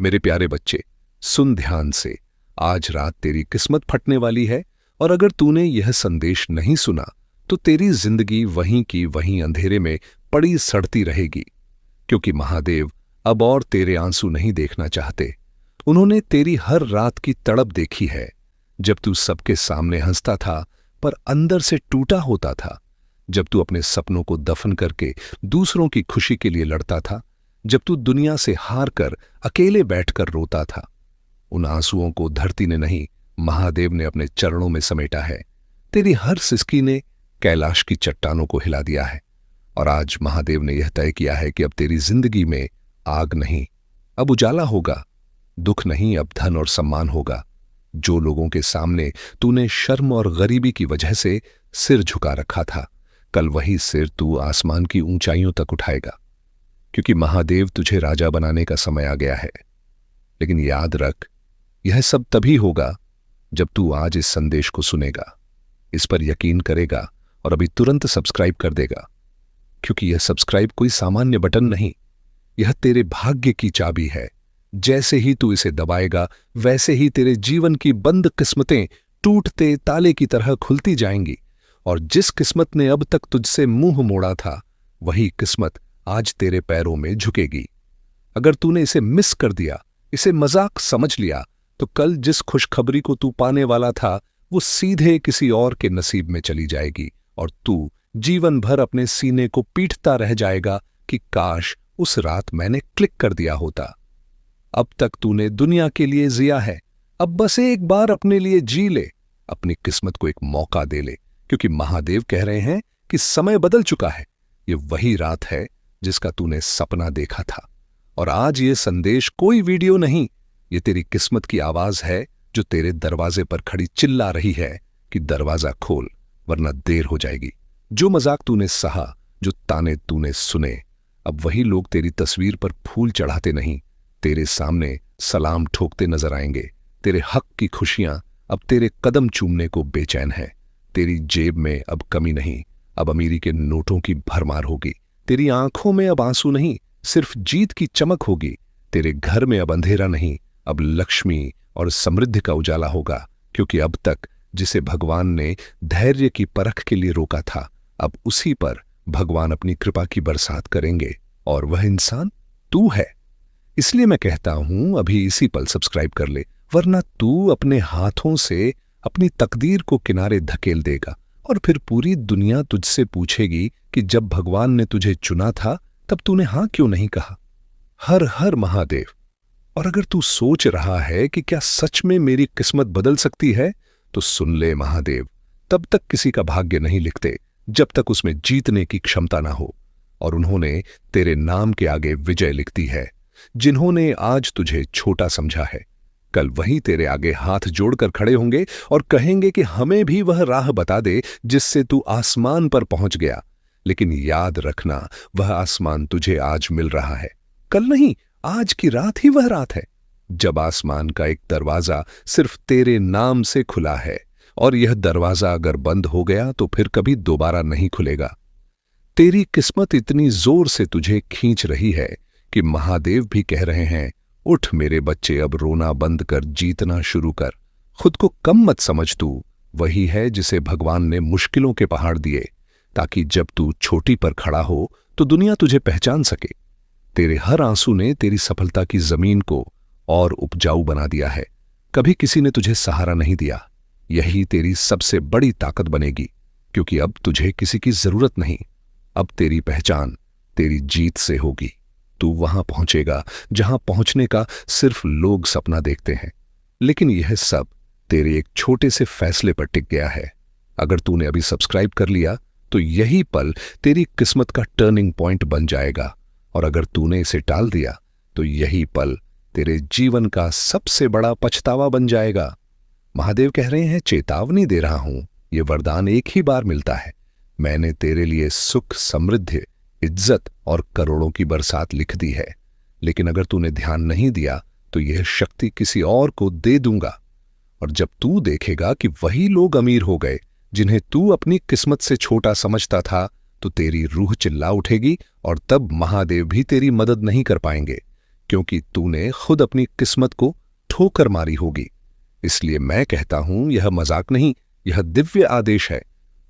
मेरे प्यारे बच्चे, सुन ध्यान से। आज रात तेरी किस्मत फटने वाली है, और अगर तूने यह संदेश नहीं सुना तो तेरी जिंदगी वहीं की वहीं अंधेरे में पड़ी सड़ती रहेगी। क्योंकि महादेव अब और तेरे आंसू नहीं देखना चाहते। उन्होंने तेरी हर रात की तड़प देखी है, जब तू सबके सामने हंसता था पर अंदर से टूटा होता था, जब तू अपने सपनों को दफन करके दूसरों की खुशी के लिए लड़ता था, जब तू दुनिया से हार कर अकेले बैठकर रोता था। उन आंसुओं को धरती ने नहीं, महादेव ने अपने चरणों में समेटा है। तेरी हर सिसकी ने कैलाश की चट्टानों को हिला दिया है। और आज महादेव ने यह तय किया है कि अब तेरी जिंदगी में आग नहीं, अब उजाला होगा। दुख नहीं, अब धन और सम्मान होगा। जो लोगों के सामने तूने शर्म और गरीबी की वजह से सिर झुका रखा था, कल वही सिर तू आसमान की ऊंचाइयों तक उठाएगा। क्योंकि महादेव तुझे राजा बनाने का समय आ गया है। लेकिन याद रख, यह सब तभी होगा जब तू आज इस संदेश को सुनेगा, इस पर यकीन करेगा और अभी तुरंत सब्सक्राइब कर देगा। क्योंकि यह सब्सक्राइब कोई सामान्य बटन नहीं, यह तेरे भाग्य की चाबी है। जैसे ही तू इसे दबाएगा, वैसे ही तेरे जीवन की बंद किस्मतें टूटते ताले की तरह खुलती जाएंगी। और जिस किस्मत ने अब तक तुझसे मुंह मोड़ा था, वही किस्मत आज तेरे पैरों में झुकेगी। अगर तूने इसे मिस कर दिया, इसे मजाक समझ लिया, तो कल जिस खुशखबरी को तू पाने वाला था, वो सीधे किसी और के नसीब में चली जाएगी। और तू जीवन भर अपने सीने को पीटता रह जाएगा कि काश उस रात मैंने क्लिक कर दिया होता। अब तक तूने दुनिया के लिए जिया है, अब बस एक बार अपने लिए जी ले, अपनी किस्मत को एक मौका दे ले। क्योंकि महादेव कह रहे हैं कि समय बदल चुका है। ये वही रात है जिसका तूने सपना देखा था। और आज ये संदेश कोई वीडियो नहीं, ये तेरी किस्मत की आवाज है जो तेरे दरवाजे पर खड़ी चिल्ला रही है कि दरवाजा खोल, वरना देर हो जाएगी। जो मजाक तूने सहा, जो ताने तूने सुने, अब वही लोग तेरी तस्वीर पर फूल चढ़ाते नहीं, तेरे सामने सलाम ठोकते नजर आएंगे। तेरे हक की खुशियां अब तेरे कदम चूमने को बेचैन है। तेरी जेब में अब कमी नहीं, अब अमीरी के नोटों की भरमार होगी। तेरी आंखों में अब आंसू नहीं, सिर्फ जीत की चमक होगी। तेरे घर में अब अंधेरा नहीं, अब लक्ष्मी और समृद्धि का उजाला होगा। क्योंकि अब तक जिसे भगवान ने धैर्य की परख के लिए रोका था, अब उसी पर भगवान अपनी कृपा की बरसात करेंगे। और वह इंसान तू है। इसलिए मैं कहता हूं, अभी इसी पल सब्सक्राइब कर ले, वरना तू अपने हाथों से अपनी तकदीर को किनारे धकेल देगा। और फिर पूरी दुनिया तुझसे पूछेगी कि जब भगवान ने तुझे चुना था, तब तूने हां क्यों नहीं कहा। हर हर महादेव। और अगर तू सोच रहा है कि क्या सच में मेरी किस्मत बदल सकती है, तो सुन ले, महादेव तब तक किसी का भाग्य नहीं लिखते जब तक उसमें जीतने की क्षमता ना हो। और उन्होंने तेरे नाम के आगे विजय लिख दी है। जिन्होंने आज तुझे छोटा समझा है, कल वही तेरे आगे हाथ जोड़कर खड़े होंगे और कहेंगे कि हमें भी वह राह बता दे जिससे तू आसमान पर पहुंच गया। लेकिन याद रखना, वह आसमान तुझे आज मिल रहा है, कल नहीं, आज की रात ही वह रात है जब आसमान का एक दरवाजा सिर्फ तेरे नाम से खुला है। और यह दरवाजा अगर बंद हो गया तो फिर कभी दोबारा नहीं खुलेगा। तेरी किस्मत इतनी जोर से तुझे खींच रही है कि महादेव भी कह रहे हैं, उठ मेरे बच्चे, अब रोना बंद कर, जीतना शुरू कर। खुद को कम मत समझ, तू वही है जिसे भगवान ने मुश्किलों के पहाड़ दिए, ताकि जब तू छोटी पर खड़ा हो तो दुनिया तुझे पहचान सके। तेरे हर आंसू ने तेरी सफलता की जमीन को और उपजाऊ बना दिया है। कभी किसी ने तुझे सहारा नहीं दिया, यही तेरी सबसे बड़ी ताकत बनेगी। क्योंकि अब तुझे किसी की जरूरत नहीं, अब तेरी पहचान तेरी जीत से होगी। तू वहां पहुंचेगा जहां पहुंचने का सिर्फ लोग सपना देखते हैं। लेकिन यह सब तेरे एक छोटे से फैसले पर टिक गया है। अगर तूने अभी सब्सक्राइब कर लिया तो यही पल तेरी किस्मत का टर्निंग पॉइंट बन जाएगा। और अगर तूने इसे टाल दिया तो यही पल तेरे जीवन का सबसे बड़ा पछतावा बन जाएगा। महादेव कह रहे हैं, चेतावनी दे रहा हूं, यह वरदान एक ही बार मिलता है। मैंने तेरे लिए सुख, समृद्धि, इज्जत और करोड़ों की बरसात लिख दी है। लेकिन अगर तूने ध्यान नहीं दिया तो यह शक्ति किसी और को दे दूंगा। और जब तू देखेगा कि वही लोग अमीर हो गए जिन्हें तू अपनी किस्मत से छोटा समझता था, तो तेरी रूह चिल्ला उठेगी। और तब महादेव भी तेरी मदद नहीं कर पाएंगे, क्योंकि तूने खुद अपनी किस्मत को ठोकर मारी होगी। इसलिए मैं कहता हूं, यह मजाक नहीं, यह दिव्य आदेश है।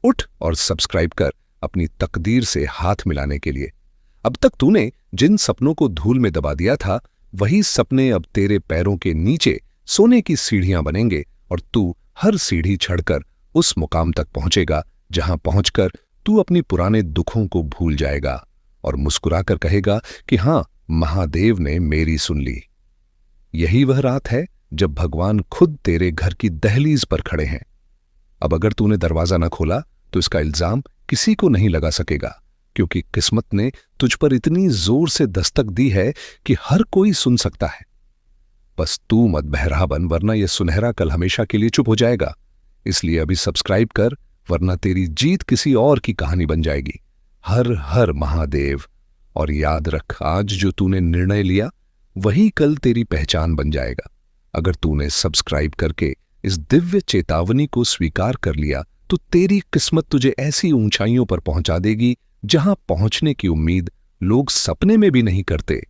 उठ और सब्सक्राइब कर अपनी तकदीर से हाथ मिलाने के लिए। अब तक तूने जिन सपनों को धूल में दबा दिया था, वही सपने अब तेरे पैरों के नीचे सोने की सीढ़ियां बनेंगे और तू हर सीढ़ी चढ़कर उस मुकाम तक पहुंचेगा जहां पहुंचकर तू अपनी पुराने दुखों को भूल जाएगा और मुस्कुराकर कहेगा कि हां, महादेव ने मेरी सुन ली। यही वह रात है जब भगवान खुद तेरे घर की दहलीज पर खड़े हैं। अब अगर तूने दरवाजा न खोला तो इसका इल्जाम किसी को नहीं लगा सकेगा, क्योंकि किस्मत ने तुझ पर इतनी जोर से दस्तक दी है कि हर कोई सुन सकता है। बस तू मत बहरा बन, वरना यह सुनहरा कल हमेशा के लिए चुप हो जाएगा। इसलिए अभी सब्सक्राइब कर, वरना तेरी जीत किसी और की कहानी बन जाएगी। हर हर महादेव। और याद रख, आज जो तूने निर्णय लिया वही कल तेरी पहचान बन जाएगा। अगर तूने सब्सक्राइब करके इस दिव्य चेतावनी को स्वीकार कर लिया तो तेरी किस्मत तुझे ऐसी ऊंचाइयों पर पहुंचा देगी जहां पहुंचने की उम्मीद लोग सपने में भी नहीं करते।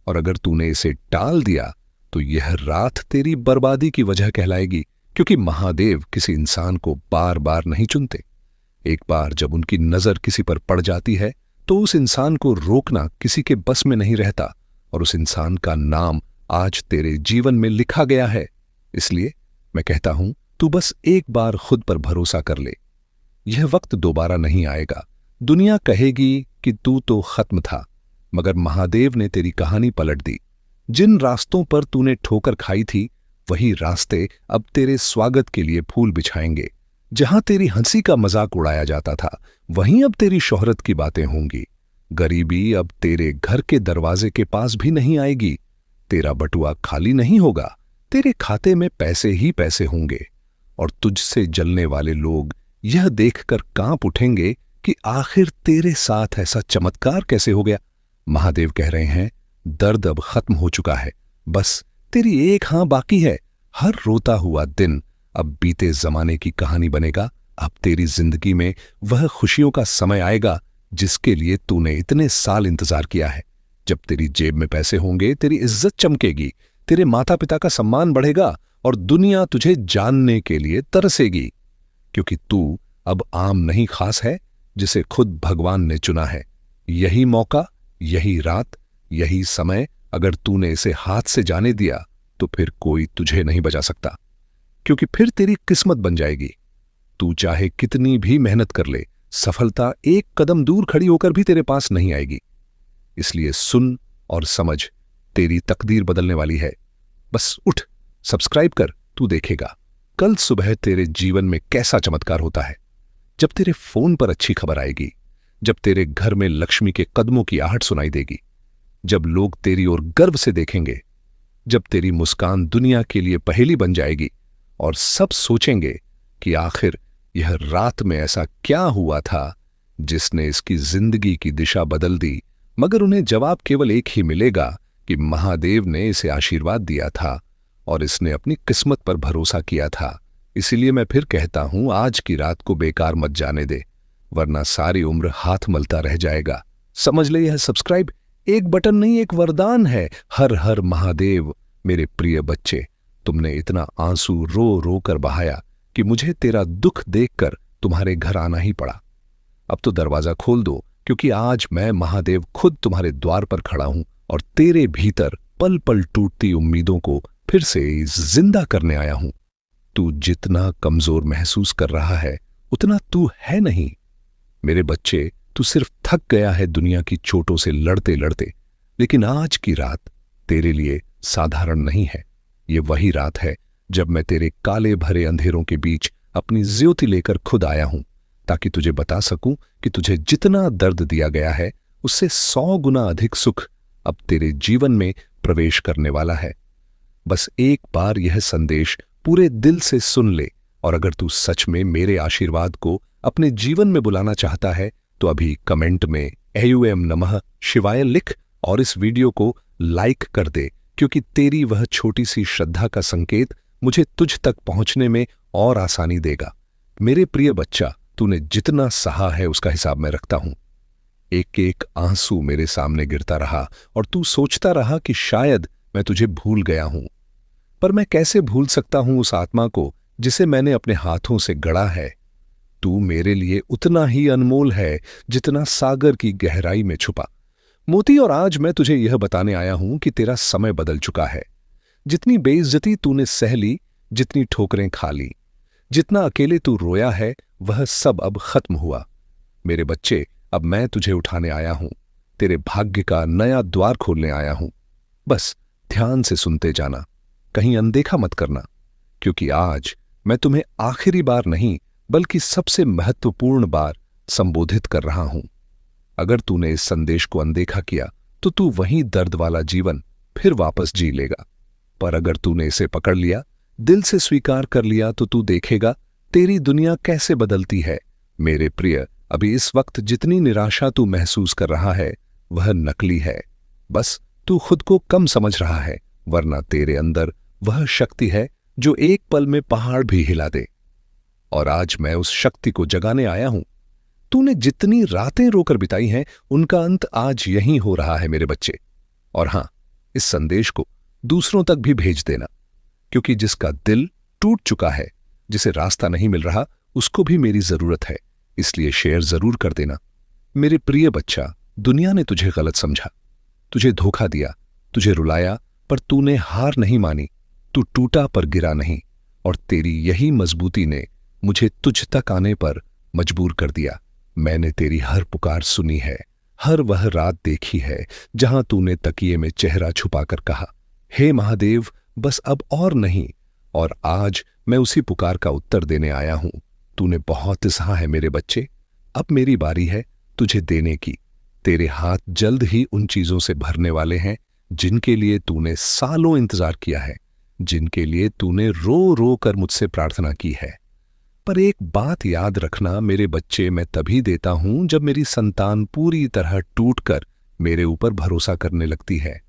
और अगर तूने इसे टाल दिया तो यह रात तेरी बर्बादी की वजह कहलाएगी, क्योंकि महादेव किसी इंसान को बार बार नहीं चुनते। एक बार जब उनकी नजर किसी पर पड़ जाती है तो उस इंसान को रोकना किसी के बस में नहीं रहता, और उस इंसान का नाम आज तेरे जीवन में लिखा गया है। इसलिए मैं कहता हूं, तू बस एक बार खुद पर भरोसा कर ले। यह वक्त दोबारा नहीं आएगा। दुनिया कहेगी कि तू तो खत्म था, मगर महादेव ने तेरी कहानी पलट दी। जिन रास्तों पर तूने ठोकर खाई थी, वही रास्ते अब तेरे स्वागत के लिए फूल बिछाएंगे। जहां तेरी हंसी का मजाक उड़ाया जाता था, वहीं अब तेरी शोहरत की बातें होंगी। गरीबी अब तेरे घर के दरवाजे के पास भी नहीं आएगी। तेरा बटुआ खाली नहीं होगा, तेरे खाते में पैसे ही पैसे होंगे। और तुझसे जलने वाले लोग यह देखकर कांप उठेंगे कि आखिर तेरे साथ ऐसा चमत्कार कैसे हो गया। महादेव कह रहे हैं, दर्द अब खत्म हो चुका है, बस तेरी एक हां बाकी है। हर रोता हुआ दिन अब बीते जमाने की कहानी बनेगा। अब तेरी जिंदगी में वह खुशियों का समय आएगा जिसके लिए तूने इतने साल इंतजार किया है। जब तेरी जेब में पैसे होंगे, तेरी इज्जत चमकेगी, तेरे माता पिता का सम्मान बढ़ेगा और दुनिया तुझे जानने के लिए तरसेगी, क्योंकि तू अब आम नहीं, खास है, जिसे खुद भगवान ने चुना है। यही मौका, यही रात, यही समय, अगर तूने इसे हाथ से जाने दिया तो फिर कोई तुझे नहीं बचा सकता, क्योंकि फिर तेरी किस्मत बन जाएगी। तू चाहे कितनी भी मेहनत कर ले, सफलता एक कदम दूर खड़ी होकर भी तेरे पास नहीं आएगी। इसलिए सुन और समझ, तेरी तकदीर बदलने वाली है। बस उठ, सब्सक्राइब कर, तू देखेगा कल सुबह तेरे जीवन में कैसा चमत्कार होता है। जब तेरे फोन पर अच्छी खबर आएगी, जब तेरे घर में लक्ष्मी के कदमों की आहट सुनाई देगी, जब लोग तेरी ओर गर्व से देखेंगे, जब तेरी मुस्कान दुनिया के लिए पहेली बन जाएगी और सब सोचेंगे कि आखिर यह रात में ऐसा क्या हुआ था जिसने इसकी जिंदगी की दिशा बदल दी, मगर उन्हें जवाब केवल एक ही मिलेगा कि महादेव ने इसे आशीर्वाद दिया था और इसने अपनी किस्मत पर भरोसा किया था। इसीलिए मैं फिर कहता हूं, आज की रात को बेकार मत जाने दे, वरना सारी उम्र हाथ मलता रह जाएगा। समझ ले, यह सब्सक्राइब एक बटन नहीं, एक वरदान है। हर हर महादेव। मेरे प्रिय बच्चे, तुमने इतना आंसू रो रो कर बहाया कि मुझे तेरा दुख देखकर तुम्हारे घर आना ही पड़ा। अब तो दरवाजा खोल दो, क्योंकि आज मैं महादेव खुद तुम्हारे द्वार पर खड़ा हूं और तेरे भीतर पल पल टूटती उम्मीदों को फिर से जिंदा करने आया हूं। तू जितना कमजोर महसूस कर रहा है, उतना तू है नहीं। मेरे बच्चे, तू सिर्फ थक गया है दुनिया की चोटों से लड़ते लड़ते, लेकिन आज की रात तेरे लिए साधारण नहीं है। ये वही रात है जब मैं तेरे काले भरे अंधेरों के बीच अपनी ज्योति लेकर खुद आया हूं, ताकि तुझे बता सकूं कि तुझे जितना दर्द दिया गया है, उससे 100 गुना अधिक सुख अब तेरे जीवन में प्रवेश करने वाला है। बस एक बार यह संदेश पूरे दिल से सुन ले, और अगर तू सच में मेरे आशीर्वाद को अपने जीवन में बुलाना चाहता है तो अभी कमेंट में ऐयुएम नमः शिवाय लिख और इस वीडियो को लाइक कर दे, क्योंकि तेरी वह छोटी सी श्रद्धा का संकेत मुझे तुझ तक पहुंचने में और आसानी देगा। मेरे प्रिय बच्चा, तूने जितना सहा है उसका हिसाब मैं रखता हूं। एक एक आंसू मेरे सामने गिरता रहा और तू सोचता रहा कि शायद मैं तुझे भूल गया हूं। पर मैं कैसे भूल सकता हूं उस आत्मा को जिसे मैंने अपने हाथों से गढ़ा है। तू मेरे लिए उतना ही अनमोल है जितना सागर की गहराई में छुपा मोती। और आज मैं तुझे यह बताने आया हूं कि तेरा समय बदल चुका है। जितनी बेइज्जती तूने सह ली, जितनी ठोकरें खा ली, जितना अकेले तू रोया है, वह सब अब खत्म हुआ। मेरे बच्चे, अब मैं तुझे उठाने आया हूं, तेरे भाग्य का नया द्वार खोलने आया हूं। बस ध्यान से सुनते जाना, कहीं अनदेखा मत करना, क्योंकि आज मैं तुम्हें आखिरी बार नहीं बल्कि सबसे महत्वपूर्ण बार संबोधित कर रहा हूं। अगर तूने इस संदेश को अनदेखा किया तो तू वही दर्द वाला जीवन फिर वापस जी लेगा। पर अगर तूने इसे पकड़ लिया, दिल से स्वीकार कर लिया, तो तू देखेगा तेरी दुनिया कैसे बदलती है। मेरे प्रिय, अभी इस वक्त जितनी निराशा तू महसूस कर रहा है वह नकली है। बस तू खुद को कम समझ रहा है, वरना तेरे अंदर वह शक्ति है जो एक पल में पहाड़ भी हिला दे। और आज मैं उस शक्ति को जगाने आया हूं। तूने जितनी रातें रोकर बिताई हैं, उनका अंत आज यहीं हो रहा है मेरे बच्चे। और हां, इस संदेश को दूसरों तक भी भेज देना, क्योंकि जिसका दिल टूट चुका है, जिसे रास्ता नहीं मिल रहा, उसको भी मेरी जरूरत है। इसलिए शेयर जरूर कर देना। मेरे प्रिय बच्चा, दुनिया ने तुझे गलत समझा, तुझे धोखा दिया, तुझे रुलाया, पर तूने हार नहीं मानी। तू टूटा पर गिरा नहीं, और तेरी यही मजबूती ने मुझे तुझ तक आने पर मजबूर कर दिया। मैंने तेरी हर पुकार सुनी है, हर वह रात देखी है जहां तूने तकिए में चेहरा छुपाकर कहा, हे महादेव, बस अब और नहीं। और आज मैं उसी पुकार का उत्तर देने आया हूं। तूने बहुत सहा है मेरे बच्चे, अब मेरी बारी है तुझे देने की। तेरे हाथ जल्द ही उन चीजों से भरने वाले हैं जिनके लिए तूने सालों इंतजार किया है, जिनके लिए तूने रो रो कर मुझसे प्रार्थना की है। पर एक बात याद रखना मेरे बच्चे, मैं तभी देता हूं जब मेरी संतान पूरी तरह टूटकर मेरे ऊपर भरोसा करने लगती है।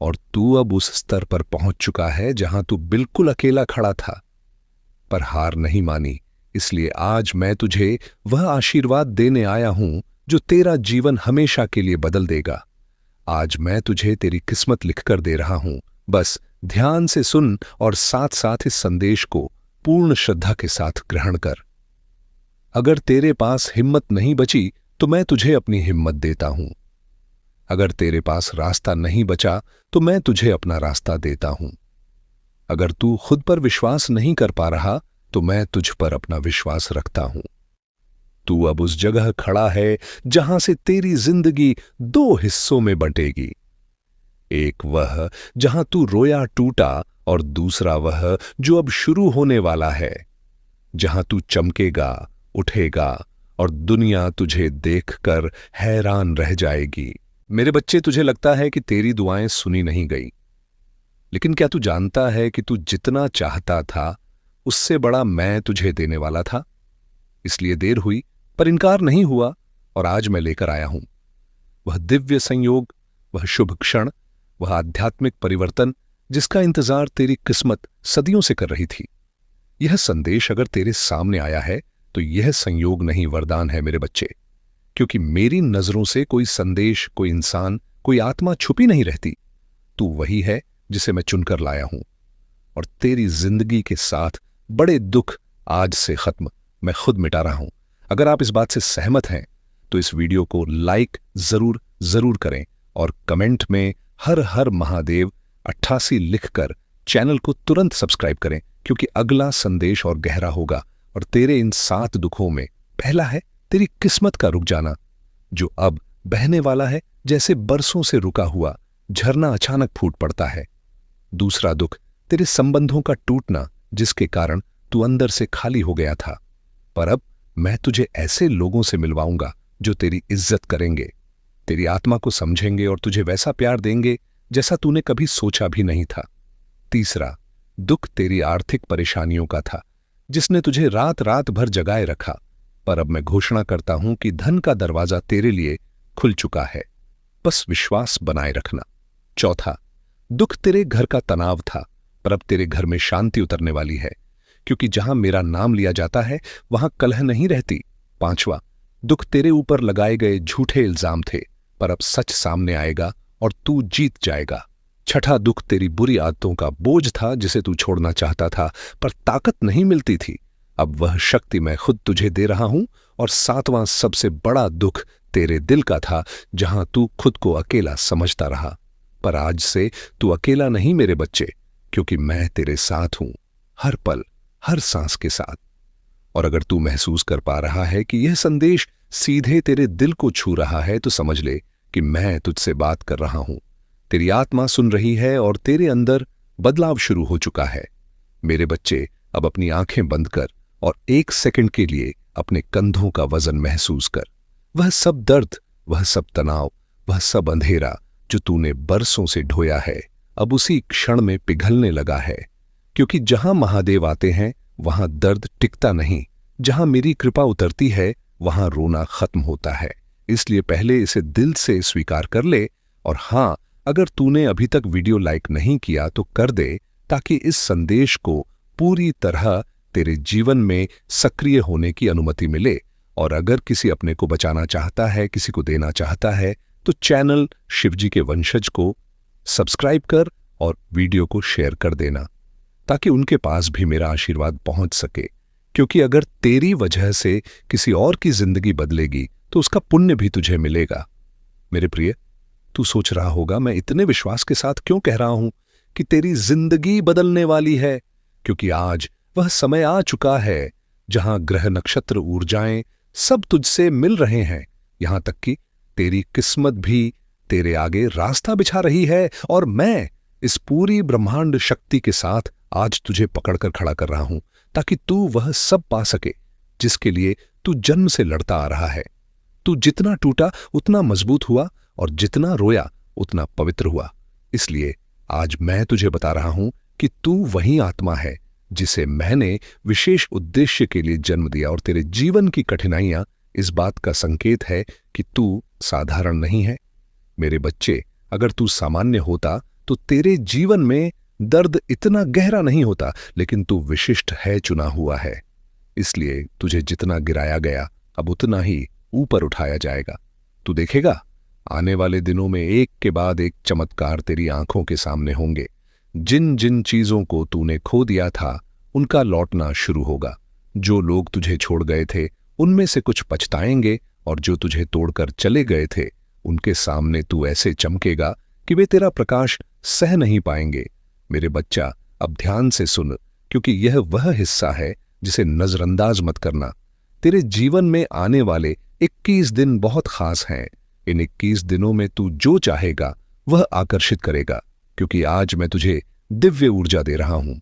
और तू अब उस स्तर पर पहुंच चुका है जहां तू बिल्कुल अकेला खड़ा था, पर हार नहीं मानी। इसलिए आज मैं तुझे वह आशीर्वाद देने आया हूं जो तेरा जीवन हमेशा के लिए बदल देगा। आज मैं तुझे तेरी किस्मत लिखकर दे रहा हूं। बस ध्यान से सुन और साथ साथ इस संदेश को पूर्ण श्रद्धा के साथ ग्रहण कर। अगर तेरे पास हिम्मत नहीं बची तो मैं तुझे अपनी हिम्मत देता हूं। अगर तेरे पास रास्ता नहीं बचा तो मैं तुझे अपना रास्ता देता हूं। अगर तू खुद पर विश्वास नहीं कर पा रहा तो मैं तुझ पर अपना विश्वास रखता हूं। तू अब उस जगह खड़ा है जहां से तेरी जिंदगी दो हिस्सों में बंटेगी। एक वह जहां तू रोया टूटा, और दूसरा वह जो अब शुरू होने वाला है, जहां तू चमकेगा, उठेगा और दुनिया तुझे देखकर हैरान रह जाएगी। मेरे बच्चे, तुझे लगता है कि तेरी दुआएं सुनी नहीं गई, लेकिन क्या तू जानता है कि तू जितना चाहता था उससे बड़ा मैं तुझे देने वाला था। इसलिए देर हुई पर इनकार नहीं हुआ, और आज मैं लेकर आया हूं वह दिव्य संयोग, वह शुभ क्षण, वह आध्यात्मिक परिवर्तन जिसका इंतजार तेरी किस्मत सदियों से कर रही थी। यह संदेश अगर तेरे सामने आया है तो यह संयोग नहीं, वरदान है मेरे बच्चे। क्योंकि मेरी नजरों से कोई संदेश, कोई इंसान, कोई आत्मा छुपी नहीं रहती। तू वही है जिसे मैं चुनकर लाया हूं, और तेरी जिंदगी के साथ बड़े दुख आज से खत्म मैं खुद मिटा रहा हूं। अगर आप इस बात से सहमत हैं तो इस वीडियो को लाइक जरूर करें, और कमेंट में हर हर महादेव 88 लिखकर चैनल को तुरंत सब्सक्राइब करें, क्योंकि अगला संदेश और गहरा होगा। और तेरे इन 7 दुखों में पहला है तेरी किस्मत का रुक जाना, जो अब बहने वाला है जैसे बरसों से रुका हुआ झरना अचानक फूट पड़ता है। दूसरा दुख तेरे संबंधों का टूटना, जिसके कारण तू अंदर से खाली हो गया था। पर अब मैं तुझे ऐसे लोगों से मिलवाऊंगा जो तेरी इज्जत करेंगे, तेरी आत्मा को समझेंगे और तुझे वैसा प्यार देंगे जैसा तूने कभी सोचा भी नहीं था। तीसरा दुख तेरी आर्थिक परेशानियों का था, जिसने तुझे रात रात भर जगाए रखा। पर अब मैं घोषणा करता हूं कि धन का दरवाजा तेरे लिए खुल चुका है, बस विश्वास बनाए रखना। चौथा दुख तेरे घर का तनाव था, पर अब तेरे घर में शांति उतरने वाली है, क्योंकि जहां मेरा नाम लिया जाता है वहां कलह नहीं रहती। पांचवा दुख तेरे ऊपर लगाए गए झूठे इल्जाम थे, पर अब सच सामने आएगा और तू जीत जाएगा। छठा दुख तेरी बुरी आदतों का बोझ था जिसे तू छोड़ना चाहता था पर ताकत नहीं मिलती थी। अब वह शक्ति मैं खुद तुझे दे रहा हूं। और सातवां सबसे बड़ा दुख तेरे दिल का था, जहां तू खुद को अकेला समझता रहा। पर आज से तू अकेला नहीं मेरे बच्चे, क्योंकि मैं तेरे साथ हूं, हर पल, हर सांस के साथ। और अगर तू महसूस कर पा रहा है कि यह संदेश सीधे तेरे दिल को छू रहा है, तो समझ ले कि मैं तुझसे बात कर रहा हूं। तेरी आत्मा सुन रही है और तेरे अंदर बदलाव शुरू हो चुका है। मेरे बच्चे, अब अपनी आंखें बंद कर और 1 सेकंड के लिए अपने कंधों का वजन महसूस कर। वह सब दर्द, वह सब तनाव, वह सब अंधेरा जो तूने बरसों से ढोया है, अब उसी क्षण में पिघलने लगा है। क्योंकि जहां महादेव आते हैं वहां दर्द टिकता नहीं, जहां मेरी कृपा उतरती है वहां रोना खत्म होता है। इसलिए पहले इसे दिल से स्वीकार कर ले। और हां, अगर तूने अभी तक वीडियो लाइक नहीं किया तो कर दे, ताकि इस संदेश को पूरी तरह तेरे जीवन में सक्रिय होने की अनुमति मिले। और अगर किसी अपने को बचाना चाहता है, किसी को देना चाहता है, तो चैनल शिवजी के वंशज को सब्सक्राइब कर और वीडियो को शेयर कर देना, ताकि उनके पास भी मेरा आशीर्वाद पहुंच सके। क्योंकि अगर तेरी वजह से किसी और की जिंदगी बदलेगी तो उसका पुण्य भी तुझे मिलेगा। मेरे प्रिय, तू सोच रहा होगा मैं इतने विश्वास के साथ क्यों कह रहा हूं कि तेरी जिंदगी बदलने वाली है। क्योंकि आज वह समय आ चुका है जहां ग्रह नक्षत्र ऊर्जाएं सब तुझसे मिल रहे हैं। यहां तक कि तेरी किस्मत भी तेरे आगे रास्ता बिछा रही है। और मैं इस पूरी ब्रह्मांड शक्ति के साथ आज तुझे पकड़कर खड़ा कर रहा हूं, ताकि तू वह सब पा सके जिसके लिए तू जन्म से लड़ता आ रहा है। तू जितना टूटा उतना मजबूत हुआ, और जितना रोया उतना पवित्र हुआ। इसलिए आज मैं तुझे बता रहा हूं कि तू वही आत्मा है जिसे मैंने विशेष उद्देश्य के लिए जन्म दिया। और तेरे जीवन की कठिनाइयां इस बात का संकेत है कि तू साधारण नहीं है। मेरे बच्चे, अगर तू सामान्य होता तो तेरे जीवन में दर्द इतना गहरा नहीं होता, लेकिन तू विशिष्ट है, चुना हुआ है। इसलिए तुझे जितना गिराया गया अब उतना ही ऊपर उठाया जाएगा। तू देखेगा आने वाले दिनों में एक के बाद एक चमत्कार तेरी आंखों के सामने होंगे। जिन जिन चीजों को तूने खो दिया था उनका लौटना शुरू होगा। जो लोग तुझे छोड़ गए थे उनमें से कुछ पछताएंगे, और जो तुझे तोड़कर चले गए थे उनके सामने तू ऐसे चमकेगा कि वे तेरा प्रकाश सह नहीं पाएंगे। मेरे बच्चा, अब ध्यान से सुन, क्योंकि यह वह हिस्सा है जिसे नजरअंदाज मत करना। तेरे जीवन में आने वाले 21 दिन बहुत खास हैं। इन 21 दिनों में तू जो चाहेगा वह आकर्षित करेगा, क्योंकि आज मैं तुझे दिव्य ऊर्जा दे रहा हूं।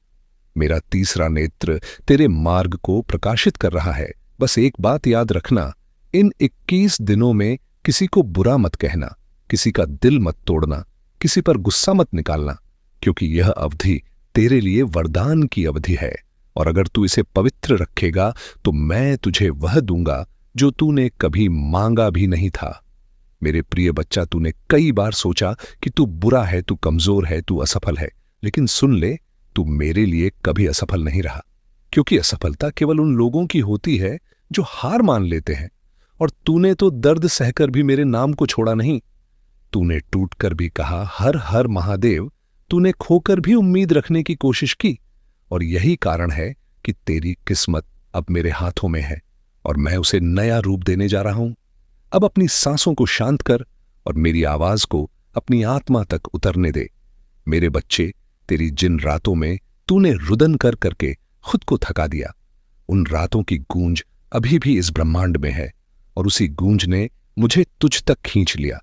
मेरा तीसरा नेत्र तेरे मार्ग को प्रकाशित कर रहा है। बस एक बात याद रखना, इन 21 दिनों में किसी को बुरा मत कहना, किसी का दिल मत तोड़ना, किसी पर गुस्सा मत निकालना, क्योंकि यह अवधि तेरे लिए वरदान की अवधि है। और अगर तू इसे पवित्र रखेगा तो मैं तुझे वह दूंगा जो तूने कभी मांगा भी नहीं था। मेरे प्रिय बच्चा, तूने कई बार सोचा कि तू बुरा है, तू कमजोर है, तू असफल है, लेकिन सुन ले, तू मेरे लिए कभी असफल नहीं रहा। क्योंकि असफलता केवल उन लोगों की होती है जो हार मान लेते हैं। और तूने तो दर्द सहकर भी मेरे नाम को छोड़ा नहीं। तूने टूटकर भी कहा हर हर महादेव। तूने खोकर भी उम्मीद रखने की कोशिश की। और यही कारण है कि तेरी किस्मत अब मेरे हाथों में है, और मैं उसे नया रूप देने जा रहा हूं। अब अपनी सांसों को शांत कर और मेरी आवाज को अपनी आत्मा तक उतरने दे। मेरे बच्चे, तेरी जिन रातों में तूने रुदन कर करके खुद को थका दिया, उन रातों की गूंज अभी भी इस ब्रह्मांड में है, और उसी गूंज ने मुझे तुझ तक खींच लिया।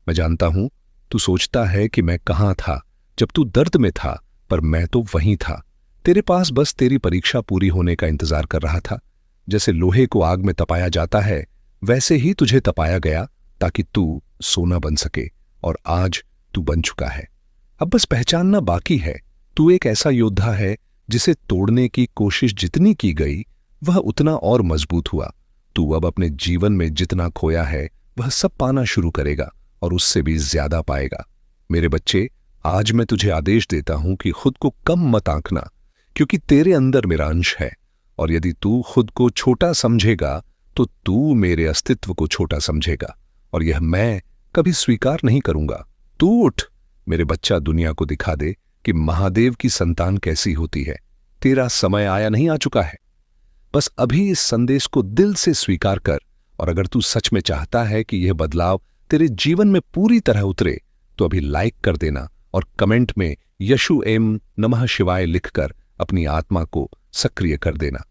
मैं जानता हूं तू सोचता है कि मैं कहां था जब तू दर्द में था, पर मैं तो वहीं था। तेरे पास बस तेरी परीक्षा पूरी होने का इंतजार कर रहा था। जैसे लोहे को आग में तपाया जाता है, वैसे ही तुझे तपाया गया ताकि तू सोना बन सके, और आज तू बन चुका है। अब बस पहचानना बाकी है। तू एक ऐसा योद्धा है जिसे तोड़ने की कोशिश जितनी की गई वह उतना और मजबूत हुआ। तू अब अपने जीवन में जितना खोया है वह सब पाना शुरू करेगा, और उससे भी ज्यादा पाएगा। मेरे बच्चे, आज मैं तुझे आदेश देता हूं कि खुद को कम मत आंकना, क्योंकि तेरे अंदर मेरा अंश है। और यदि तू खुद को छोटा समझेगा तो तू मेरे अस्तित्व को छोटा समझेगा और यह मैं कभी स्वीकार नहीं करूंगा। तू उठ, मेरे बच्चा, दुनिया को दिखा दे कि महादेव की संतान कैसी होती है। तेरा समय आया नहीं आ चुका है। बस अभी इस संदेश को दिल से स्वीकार कर, और अगर तू सच में चाहता है कि यह बदलाव तेरे जीवन में पूरी तरह उतरे तो अभी लाइक कर देना और कमेंट में यशु एम नमः शिवाय लिखकर अपनी आत्मा को सक्रिय कर देना।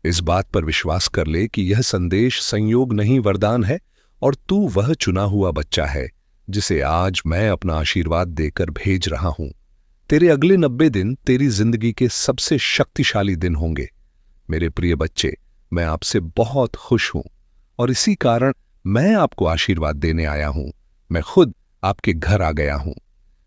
इस बात पर विश्वास कर ले कि यह संदेश संयोग नहीं, वरदान है, और तू वह चुना हुआ बच्चा है जिसे आज मैं अपना आशीर्वाद देकर भेज रहा हूं। तेरे अगले 90 दिन तेरी जिंदगी के सबसे शक्तिशाली दिन होंगे। मेरे प्रिय बच्चे, मैं आपसे बहुत खुश हूं और इसी कारण मैं आपको आशीर्वाद देने आया हूं। मैं खुद आपके घर आ गया हूं।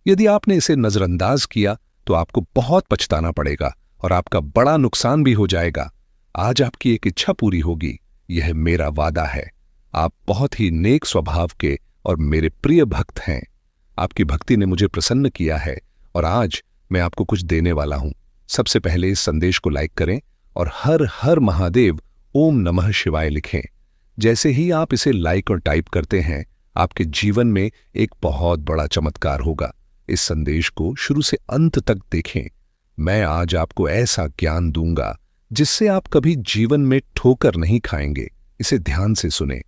यदि आपने इसे नजरअंदाज किया तो आपको बहुत पछताना पड़ेगा और आपका बड़ा नुकसान भी हो जाएगा। आज आपकी एक इच्छा पूरी होगी, यह मेरा वादा है। आप बहुत ही नेक स्वभाव के और मेरे प्रिय भक्त हैं। आपकी भक्ति ने मुझे प्रसन्न किया है और आज मैं आपको कुछ देने वाला हूं। सबसे पहले इस संदेश को लाइक करें और हर हर महादेव ओम नमः शिवाय लिखें। जैसे ही आप इसे लाइक और टाइप करते हैं, आपके जीवन में एक बहुत बड़ा चमत्कार होगा। इस संदेश को शुरू से अंत तक देखें। मैं आज आपको ऐसा ज्ञान दूंगा जिससे आप कभी जीवन में ठोकर नहीं खाएंगे। इसे ध्यान से सुने।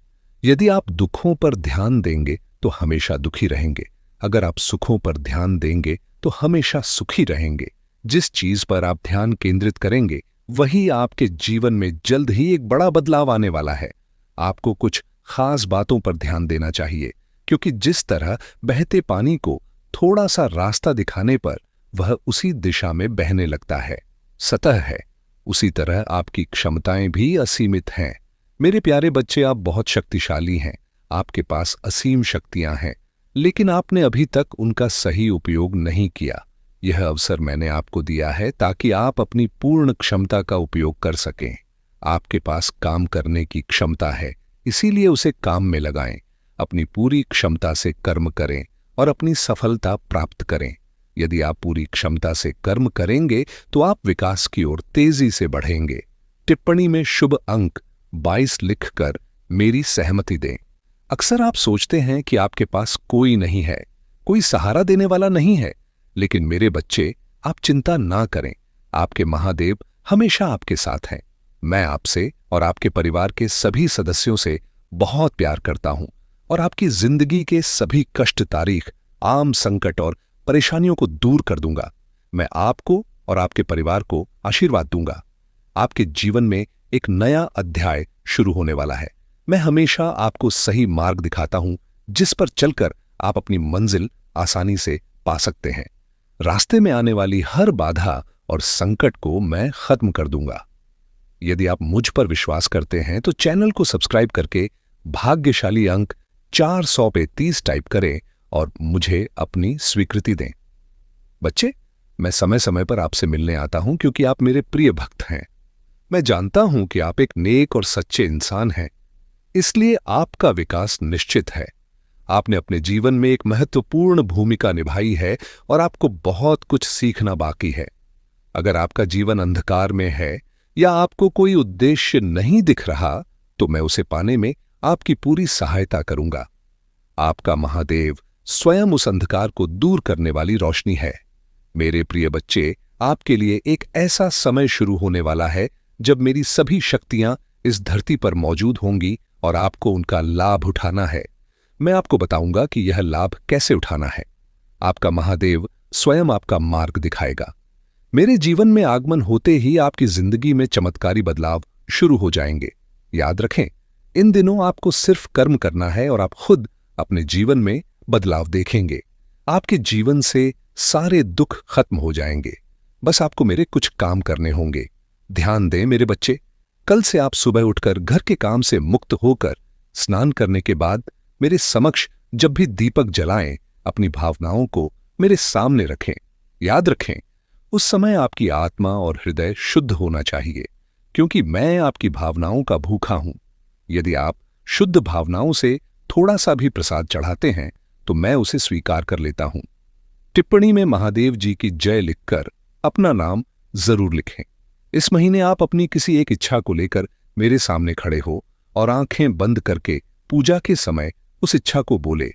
यदि आप दुखों पर ध्यान देंगे तो हमेशा दुखी रहेंगे। अगर आप सुखों पर ध्यान देंगे तो हमेशा सुखी रहेंगे। जिस चीज पर आप ध्यान केंद्रित करेंगे वही आपके जीवन में जल्द ही एक बड़ा बदलाव आने वाला है। आपको कुछ खास बातों पर ध्यान देना चाहिए, क्योंकि जिस तरह बहते पानी को थोड़ा सा रास्ता दिखाने पर वह उसी दिशा में बहने लगता है, सतह है, उसी तरह आपकी क्षमताएं भी असीमित हैं। मेरे प्यारे बच्चे, आप बहुत शक्तिशाली हैं। आपके पास असीम शक्तियां हैं, लेकिन आपने अभी तक उनका सही उपयोग नहीं किया। यह अवसर मैंने आपको दिया है ताकि आप अपनी पूर्ण क्षमता का उपयोग कर सकें। आपके पास काम करने की क्षमता है, इसीलिए उसे काम में लगाएं। अपनी पूरी क्षमता से कर्म करें और अपनी सफलता प्राप्त करें। यदि आप पूरी क्षमता से कर्म करेंगे तो आप विकास की ओर तेजी से बढ़ेंगे। टिप्पणी में शुभ अंक 22 लिखकर मेरी सहमति दें। अक्सर आप सोचते हैं कि आपके पास कोई नहीं है, कोई सहारा देने वाला नहीं है, लेकिन मेरे बच्चे, आप चिंता ना करें। आपके महादेव हमेशा आपके साथ हैं। मैं आपसे और आपके परिवार के सभी सदस्यों से बहुत प्यार करता हूं और आपकी जिंदगी के सभी कष्ट, तारीख, आम संकट और परेशानियों को दूर कर दूंगा। मैं आपको और आपके परिवार को आशीर्वाद दूंगा। आपके जीवन में एक नया अध्याय शुरू होने वाला है। मैं हमेशा आपको सही मार्ग दिखाता हूं जिस पर चलकर आप अपनी मंजिल आसानी से पा सकते हैं। रास्ते में आने वाली हर बाधा और संकट को मैं खत्म कर दूंगा। यदि आप मुझ पर विश्वास करते हैं तो चैनल को सब्सक्राइब करके भाग्यशाली अंक 400 पे 30 टाइप करें और मुझे अपनी स्वीकृति दें। बच्चे, मैं समय समय पर आपसे मिलने आता हूं क्योंकि आप मेरे प्रिय भक्त हैं। मैं जानता हूं कि आप एक नेक और सच्चे इंसान हैं, इसलिए आपका विकास निश्चित है। आपने अपने जीवन में एक महत्वपूर्ण भूमिका निभाई है और आपको बहुत कुछ सीखना बाकी है। अगर आपका जीवन अंधकार में है या आपको कोई उद्देश्य नहीं दिख रहा तो मैं उसे पाने में आपकी पूरी सहायता करूंगा। आपका महादेव स्वयं उस अंधकार को दूर करने वाली रोशनी है। मेरे प्रिय बच्चे, आपके लिए एक ऐसा समय शुरू होने वाला है जब मेरी सभी शक्तियां इस धरती पर मौजूद होंगी और आपको उनका लाभ उठाना है। मैं आपको बताऊंगा कि यह लाभ कैसे उठाना है। आपका महादेव स्वयं आपका मार्ग दिखाएगा। मेरे जीवन में आगमन होते ही आपकी जिंदगी में चमत्कारी बदलाव शुरू हो जाएंगे। याद रखें, इन दिनों आपको सिर्फ कर्म करना है और आप खुद अपने जीवन में बदलाव देखेंगे। आपके जीवन से सारे दुख खत्म हो जाएंगे। बस आपको मेरे कुछ काम करने होंगे। ध्यान दें मेरे बच्चे, कल से आप सुबह उठकर घर के काम से मुक्त होकर स्नान करने के बाद मेरे समक्ष जब भी दीपक जलाएं, अपनी भावनाओं को मेरे सामने रखें। याद रखें, उस समय आपकी आत्मा और हृदय शुद्ध होना चाहिए, क्योंकि मैं आपकी भावनाओं का भूखा हूं। यदि आप शुद्ध भावनाओं से थोड़ा सा भी प्रसाद चढ़ाते हैं तो मैं उसे स्वीकार कर लेता हूं। टिप्पणी में महादेव जी की जय लिखकर अपना नाम जरूर लिखें। इस महीने आप अपनी किसी एक इच्छा को लेकर मेरे सामने खड़े हो और आंखें बंद करके पूजा के समय उस इच्छा को बोले।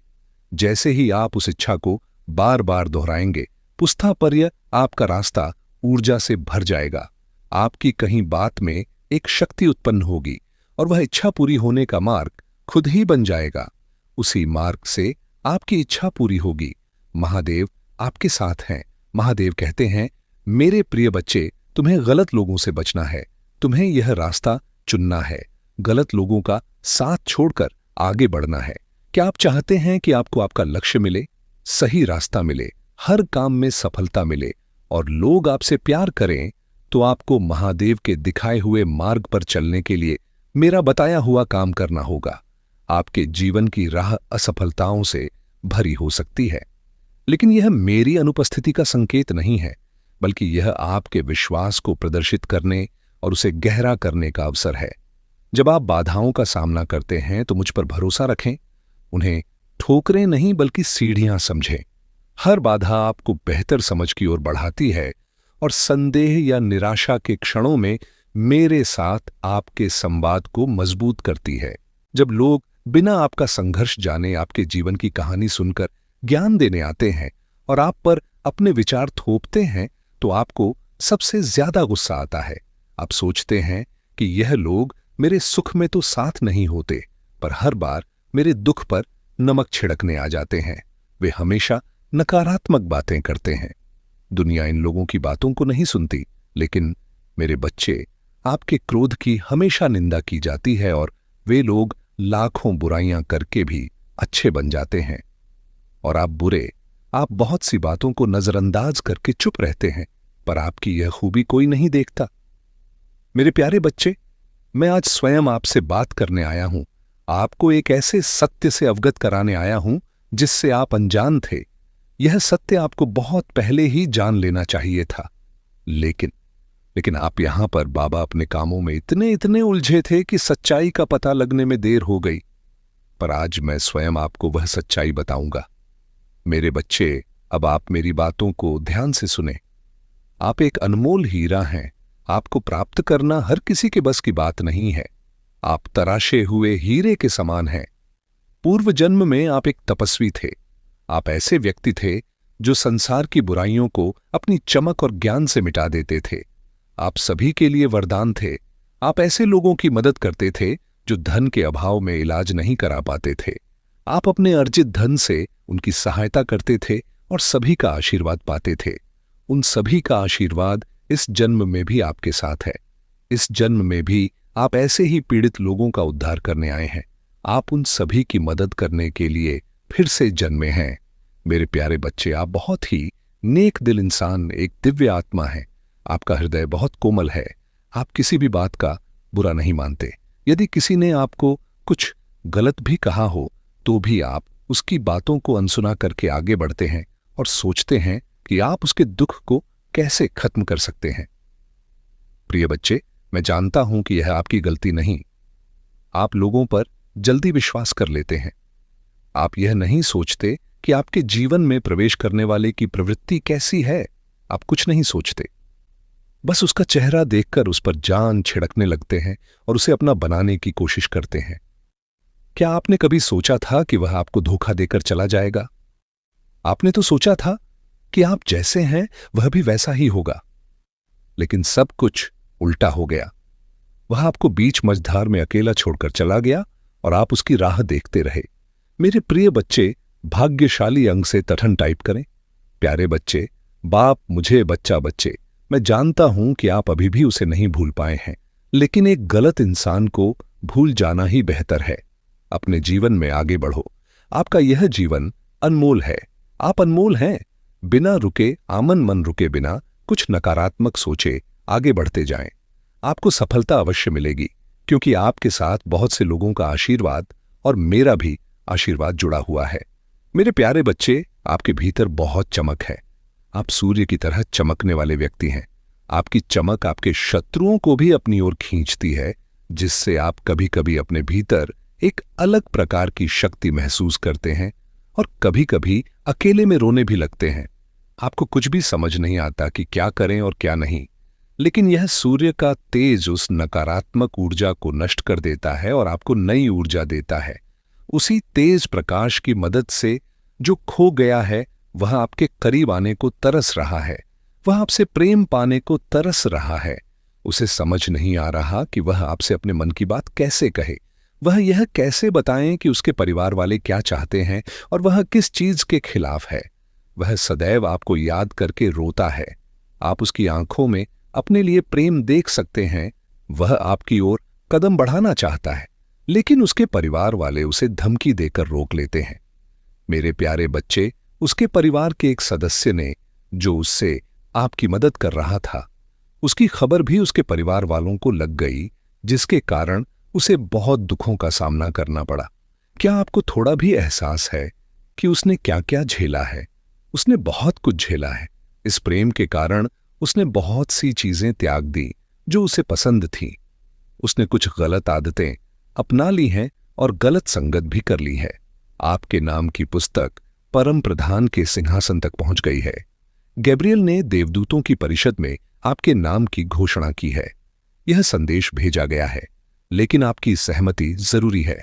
जैसे ही आप उस इच्छा को बार बार दोहराएंगे, पुष्टापर्य आपका रास्ता ऊर्जा से भर जाएगा। आपकी कहीं बात में एक शक्ति उत्पन्न होगी और वह इच्छा पूरी होने का मार्ग खुद ही बन जाएगा। उसी मार्ग से आपकी इच्छा पूरी होगी। महादेव आपके साथ हैं। महादेव कहते हैं, मेरे प्रिय बच्चे, तुम्हें गलत लोगों से बचना है। तुम्हें यह रास्ता चुनना है। गलत लोगों का साथ छोड़कर आगे बढ़ना है। क्या आप चाहते हैं कि आपको आपका लक्ष्य मिले, सही रास्ता मिले, हर काम में सफलता मिले और लोग आपसे प्यार करें? तो आपको महादेव के दिखाए हुए मार्ग पर चलने के लिए मेरा बताया हुआ काम करना होगा। आपके जीवन की राह असफलताओं से भरी हो सकती है, लेकिन यह मेरी अनुपस्थिति का संकेत नहीं है, बल्कि यह आपके विश्वास को प्रदर्शित करने और उसे गहरा करने का अवसर है। जब आप बाधाओं का सामना करते हैं तो मुझ पर भरोसा रखें। उन्हें ठोकरें नहीं बल्कि सीढ़ियां समझें। हर बाधा आपको बेहतर समझ की ओर बढ़ाती है और संदेह या निराशा के क्षणों में मेरे साथ आपके संवाद को मजबूत करती है। जब लोग बिना आपका संघर्ष जाने आपके जीवन की कहानी सुनकर ज्ञान देने आते हैं और आप पर अपने विचार थोपते हैं, तो आपको सबसे ज्यादा गुस्सा आता है। आप सोचते हैं कि यह लोग मेरे सुख में तो साथ नहीं होते, पर हर बार मेरे दुख पर नमक छिड़कने आ जाते हैं। वे हमेशा नकारात्मक बातें करते हैं। दुनिया इन लोगों की बातों को नहीं सुनती, लेकिन मेरे बच्चे, आपके क्रोध की हमेशा निंदा की जाती है और वे लोग लाखों बुराइयां करके भी अच्छे बन जाते हैं। और आप बहुत सी बातों को नजरअंदाज करके चुप रहते हैं, पर आपकी यह खूबी कोई नहीं देखता। मेरे प्यारे बच्चे, मैं आज स्वयं आपसे बात करने आया हूं। आपको एक ऐसे सत्य से अवगत कराने आया हूं जिससे आप अनजान थे। यह सत्य आपको बहुत पहले ही जान लेना चाहिए था, लेकिन आप यहां पर बाबा अपने कामों में इतने उलझे थे कि सच्चाई का पता लगने में देर हो गई। पर आज मैं स्वयं आपको वह सच्चाई बताऊंगा। मेरे बच्चे, अब आप मेरी बातों को ध्यान से सुने। आप एक अनमोल हीरा हैं। आपको प्राप्त करना हर किसी के बस की बात नहीं है। आप तराशे हुए हीरे के समान हैं। पूर्व जन्म में आप एक तपस्वी थे। आप ऐसे व्यक्ति थे जो संसार की बुराइयों को अपनी चमक और ज्ञान से मिटा देते थे। आप सभी के लिए वरदान थे। आप ऐसे लोगों की मदद करते थे जो धन के अभाव में इलाज नहीं करा पाते थे। आप अपने अर्जित धन से उनकी सहायता करते थे और सभी का आशीर्वाद पाते थे। उन सभी का आशीर्वाद इस जन्म में भी आपके साथ है। इस जन्म में भी आप ऐसे ही पीड़ित लोगों का उद्धार करने आए हैं। आप उन सभी की मदद करने के लिए फिर से जन्मे हैं। मेरे प्यारे बच्चे, आप बहुत ही नेक दिल इंसान, एक दिव्य आत्मा है। आपका हृदय बहुत कोमल है। आप किसी भी बात का बुरा नहीं मानते। यदि किसी ने आपको कुछ गलत भी कहा हो तो भी आप उसकी बातों को अनसुना करके आगे बढ़ते हैं और सोचते हैं कि आप उसके दुख को कैसे खत्म कर सकते हैं। प्रिय बच्चे, मैं जानता हूं कि यह आपकी गलती नहीं। आप लोगों पर जल्दी विश्वास कर लेते हैं। आप यह नहीं सोचते कि आपके जीवन में प्रवेश करने वाले की प्रवृत्ति कैसी है। आप कुछ नहीं सोचते, बस उसका चेहरा देखकर उस पर जान छिड़कने लगते हैं और उसे अपना बनाने की कोशिश करते हैं। क्या आपने कभी सोचा था कि वह आपको धोखा देकर चला जाएगा? आपने तो सोचा था कि आप जैसे हैं वह भी वैसा ही होगा, लेकिन सब कुछ उल्टा हो गया। वह आपको बीच मझधार में अकेला छोड़कर चला गया और आप उसकी राह देखते रहे। मेरे प्रिय बच्चे, भाग्यशाली अंग से तठन टाइप करें। प्यारे बच्चे, बाप मुझे बच्चा बच्चे, मैं जानता हूं कि आप अभी भी उसे नहीं भूल पाए हैं, लेकिन एक गलत इंसान को भूल जाना ही बेहतर है। अपने जीवन में आगे बढ़ो। आपका यह जीवन अनमोल है। आप अनमोल हैं। बिना रुके, आमन मन रुके बिना कुछ नकारात्मक सोचे आगे बढ़ते जाएं। आपको सफलता अवश्य मिलेगी, क्योंकि आपके साथ बहुत से लोगों का आशीर्वाद और मेरा भी आशीर्वाद जुड़ा हुआ है। मेरे प्यारे बच्चे, आपके भीतर बहुत चमक है। आप सूर्य की तरह चमकने वाले व्यक्ति हैं। आपकी चमक आपके शत्रुओं को भी अपनी ओर खींचती है, जिससे आप कभी कभी अपने भीतर एक अलग प्रकार की शक्ति महसूस करते हैं और कभी कभी अकेले में रोने भी लगते हैं। आपको कुछ भी समझ नहीं आता कि क्या करें और क्या नहीं। लेकिन यह सूर्य का तेज उस नकारात्मक ऊर्जा को नष्ट कर देता है और आपको नई ऊर्जा देता है। उसी तेज प्रकाश की मदद से जो खो गया है वह आपके करीब आने को तरस रहा है, वह आपसे प्रेम पाने को तरस रहा है। उसे समझ नहीं आ रहा कि वह आपसे अपने मन की बात कैसे कहे, वह यह कैसे बताएं कि उसके परिवार वाले क्या चाहते हैं और वह किस चीज के खिलाफ है। वह सदैव आपको याद करके रोता है। आप उसकी आंखों में अपने लिए प्रेम देख सकते हैं। वह आपकी ओर कदम बढ़ाना चाहता है, लेकिन उसके परिवार वाले उसे धमकी देकर रोक लेते हैं। मेरे प्यारे बच्चे, उसके परिवार के एक सदस्य ने, जो उससे आपकी मदद कर रहा था, उसकी खबर भी उसके परिवार वालों को लग गई, जिसके कारण उसे बहुत दुखों का सामना करना पड़ा। क्या आपको थोड़ा भी एहसास है कि उसने क्या क्या झेला है? उसने बहुत कुछ झेला है। इस प्रेम के कारण उसने बहुत सी चीजें त्याग दी जो उसे पसंद थी। उसने कुछ गलत आदतें अपना ली हैं और गलत संगत भी कर ली है। आपके नाम की पुस्तक परम प्रधान के सिंहासन तक पहुंच गई है। गैब्रियल ने देवदूतों की परिषद में आपके नाम की घोषणा की है। यह संदेश भेजा गया है, लेकिन आपकी सहमति जरूरी है।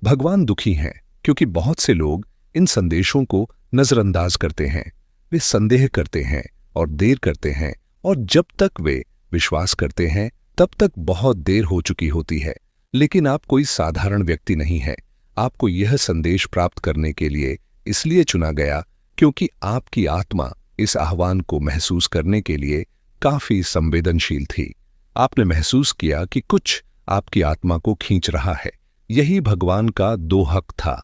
भगवान दुखी हैं क्योंकि बहुत से लोग इन संदेशों को नजरअंदाज करते हैं। वे संदेह करते हैं और देर करते हैं, और जब तक वे विश्वास करते हैं तब तक बहुत देर हो चुकी होती है। लेकिन आप कोई साधारण व्यक्ति नहीं है। आपको यह संदेश प्राप्त करने के लिए इसलिए चुना गया क्योंकि आपकी आत्मा इस आह्वान को महसूस करने के लिए काफी संवेदनशील थी। आपने महसूस किया कि कुछ आपकी आत्मा को खींच रहा है। यही भगवान का दोहक था।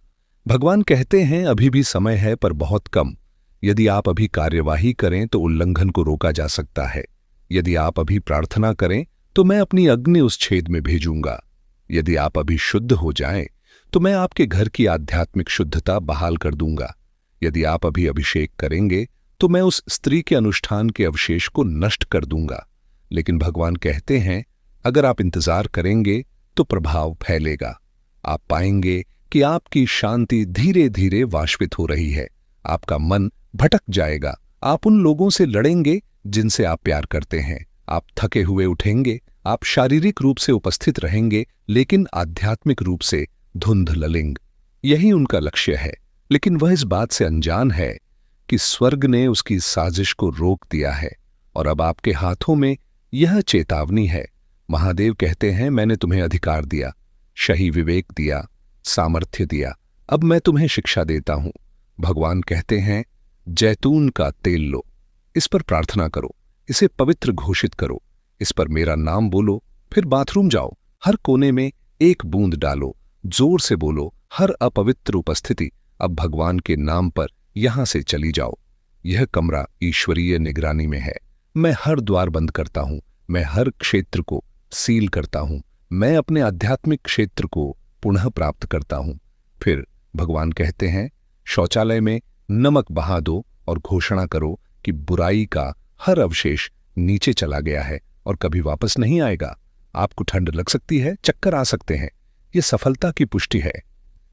भगवान कहते हैं, अभी भी समय है पर बहुत कम। यदि आप अभी कार्यवाही करें तो उल्लंघन को रोका जा सकता है। यदि आप अभी प्रार्थना करें तो मैं अपनी अग्नि उस छेद में भेजूंगा। यदि आप अभी शुद्ध हो जाएं तो मैं आपके घर की आध्यात्मिक शुद्धता बहाल कर दूंगा। यदि आप अभी अभिषेक करेंगे तो मैं उस स्त्री के अनुष्ठान के अवशेष को नष्ट कर दूंगा। लेकिन भगवान कहते हैं, अगर आप इंतजार करेंगे तो प्रभाव फैलेगा। आप पाएंगे कि आपकी शांति धीरे धीरे वाष्पित हो रही है। आपका मन भटक जाएगा। आप उन लोगों से लड़ेंगे जिनसे आप प्यार करते हैं। आप थके हुए उठेंगे। आप शारीरिक रूप से उपस्थित रहेंगे, लेकिन आध्यात्मिक रूप से धुंधलिंग। यही उनका लक्ष्य है, लेकिन वह इस बात से अनजान है कि स्वर्ग ने उसकी साजिश को रोक दिया है और अब आपके हाथों में यह चेतावनी है। महादेव कहते हैं, मैंने तुम्हें अधिकार दिया, सही विवेक दिया, सामर्थ्य दिया। अब मैं तुम्हें शिक्षा देता हूं। भगवान कहते हैं, जैतून का तेल लो, इस पर प्रार्थना करो, इसे पवित्र घोषित करो, इस पर मेरा नाम बोलो, फिर बाथरूम जाओ, हर कोने में एक बूंद डालो, जोर से बोलो, हर अपवित्र उपस्थिति अब भगवान के नाम पर यहां से चली जाओ। यह कमरा ईश्वरीय निगरानी में है। मैं हर द्वार बंद करता हूं। मैं हर क्षेत्र को सील करता हूं। मैं अपने आध्यात्मिक क्षेत्र को पुनः प्राप्त करता हूं। फिर भगवान कहते हैं, शौचालय में नमक बहा दो और घोषणा करो कि बुराई का हर अवशेष नीचे चला गया है और कभी वापस नहीं आएगा। आपको ठंड लग सकती है, चक्कर आ सकते हैं, यह सफलता की पुष्टि है।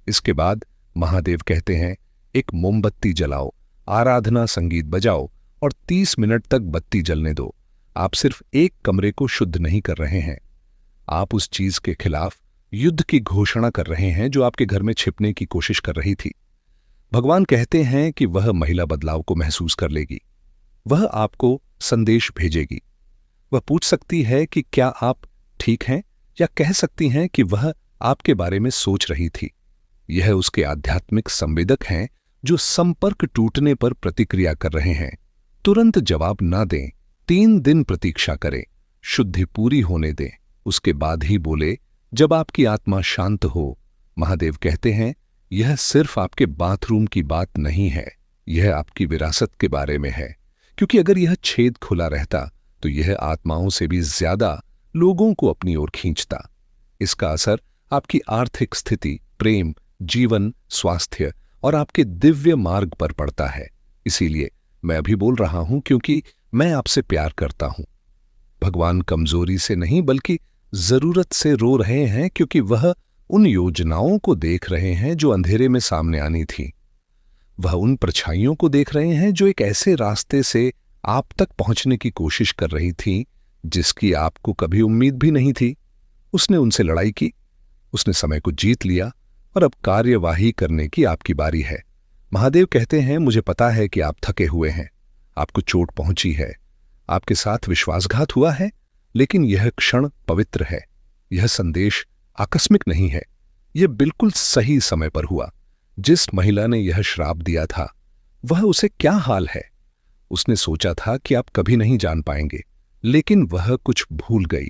इसके बाद महादेव कहते हैं, एक मोमबत्ती जलाओ, आराधना संगीत बजाओ और 30 मिनट तक बत्ती जलने दो। आप सिर्फ एक कमरे को शुद्ध नहीं कर रहे हैं, आप उस चीज के खिलाफ युद्ध की घोषणा कर रहे हैं जो आपके घर में छिपने की कोशिश कर रही थी। भगवान कहते हैं कि वह महिला बदलाव को महसूस कर लेगी। वह आपको संदेश भेजेगी। वह पूछ सकती है कि क्या आप ठीक हैं, या कह सकती हैं कि वह आपके बारे में सोच रही थी। यह उसके आध्यात्मिक संवेदक हैं जो संपर्क टूटने पर प्रतिक्रिया कर रहे हैं। तुरंत जवाब ना दें, 3 दिन प्रतीक्षा करें, शुद्धि पूरी होने दें, उसके बाद ही बोले जब आपकी आत्मा शांत हो। महादेव कहते हैं, यह सिर्फ आपके बाथरूम की बात नहीं है, यह आपकी विरासत के बारे में है। क्योंकि अगर यह छेद खुला रहता तो यह आत्माओं से भी ज्यादा लोगों को अपनी ओर खींचता। इसका असर आपकी आर्थिक स्थिति, प्रेम, जीवन, स्वास्थ्य और आपके दिव्य मार्ग पर पड़ता है। इसीलिए मैं अभी बोल रहा हूं क्योंकि मैं आपसे प्यार करता हूं। भगवान कमजोरी से नहीं बल्कि जरूरत से रो रहे हैं, क्योंकि वह उन योजनाओं को देख रहे हैं जो अंधेरे में सामने आनी थी। वह उन परछाइयों को देख रहे हैं जो एक ऐसे रास्ते से आप तक पहुंचने की कोशिश कर रही थी जिसकी आपको कभी उम्मीद भी नहीं थी। उसने उनसे लड़ाई की, उसने समय को जीत लिया और अब कार्यवाही करने की आपकी बारी है। महादेव कहते हैं, मुझे पता है कि आप थके हुए हैं, आपको चोट पहुंची है, आपके साथ विश्वासघात हुआ है, लेकिन यह क्षण पवित्र है। यह संदेश आकस्मिक नहीं है, यह बिल्कुल सही समय पर हुआ। जिस महिला ने यह श्राप दिया था, वह उसे क्या हाल है। उसने सोचा था कि आप कभी नहीं जान पाएंगे, लेकिन वह कुछ भूल गई।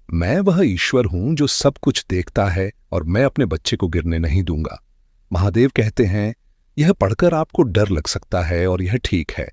मैं वह ईश्वर हूं जो सब कुछ देखता है और मैं अपने बच्चे को गिरने नहीं दूंगा। महादेव कहते हैं, यह पढ़कर आपको डर लग सकता है और यह ठीक है,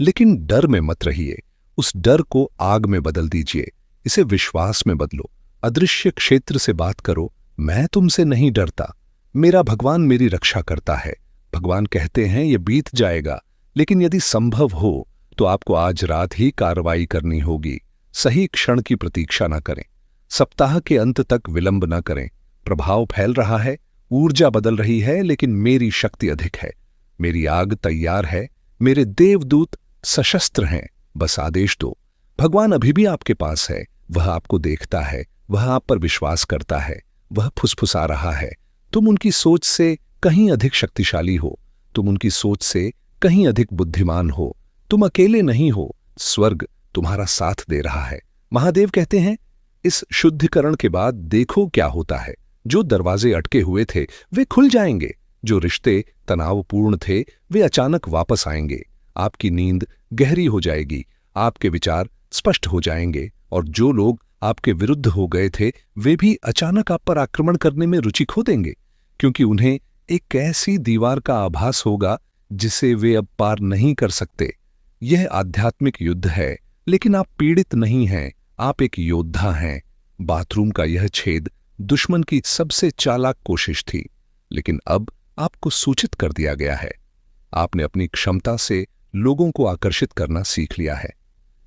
लेकिन डर में मत रहिए। उस डर को आग में बदल दीजिए, इसे विश्वास में बदलो। अदृश्य क्षेत्र से बात करो, मैं तुमसे नहीं डरता, मेरा भगवान मेरी रक्षा करता है। भगवान कहते हैं, यह बीत जाएगा, लेकिन यदि संभव हो तो आपको आज रात ही कार्रवाई करनी होगी। सही क्षण की प्रतीक्षा न करें, सप्ताह के अंत तक विलंब न करें। प्रभाव फैल रहा है, ऊर्जा बदल रही है, लेकिन मेरी शक्ति अधिक है। मेरी आग तैयार है, मेरे देवदूत सशस्त्र हैं, बस आदेश दो। भगवान अभी भी आपके पास है, वह आपको देखता है, वह आप पर विश्वास करता है। वह फुसफुसा रहा है, तुम उनकी सोच से कहीं अधिक शक्तिशाली हो, तुम उनकी सोच से कहीं अधिक बुद्धिमान हो, तुम अकेले नहीं हो, स्वर्ग तुम्हारा साथ दे रहा है। महादेव कहते हैं, इस शुद्धिकरण के बाद देखो क्या होता है। जो दरवाजे अटके हुए थे वे खुल जाएंगे, जो रिश्ते तनावपूर्ण थे वे अचानक वापस आएंगे, आपकी नींद गहरी हो जाएगी, आपके विचार स्पष्ट हो जाएंगे, और जो लोग आपके विरुद्ध हो गए थे वे भी अचानक आप पर आक्रमण करने में रुचि खो देंगे, क्योंकि उन्हें एक ऐसी दीवार का आभास होगा जिसे वे अब पार नहीं कर सकते। यह आध्यात्मिक युद्ध है, लेकिन आप पीड़ित नहीं हैं, आप एक योद्धा हैं। बाथरूम का यह छेद दुश्मन की सबसे चालाक कोशिश थी, लेकिन अब आपको सूचित कर दिया गया है। आपने अपनी क्षमता से लोगों को आकर्षित करना सीख लिया है।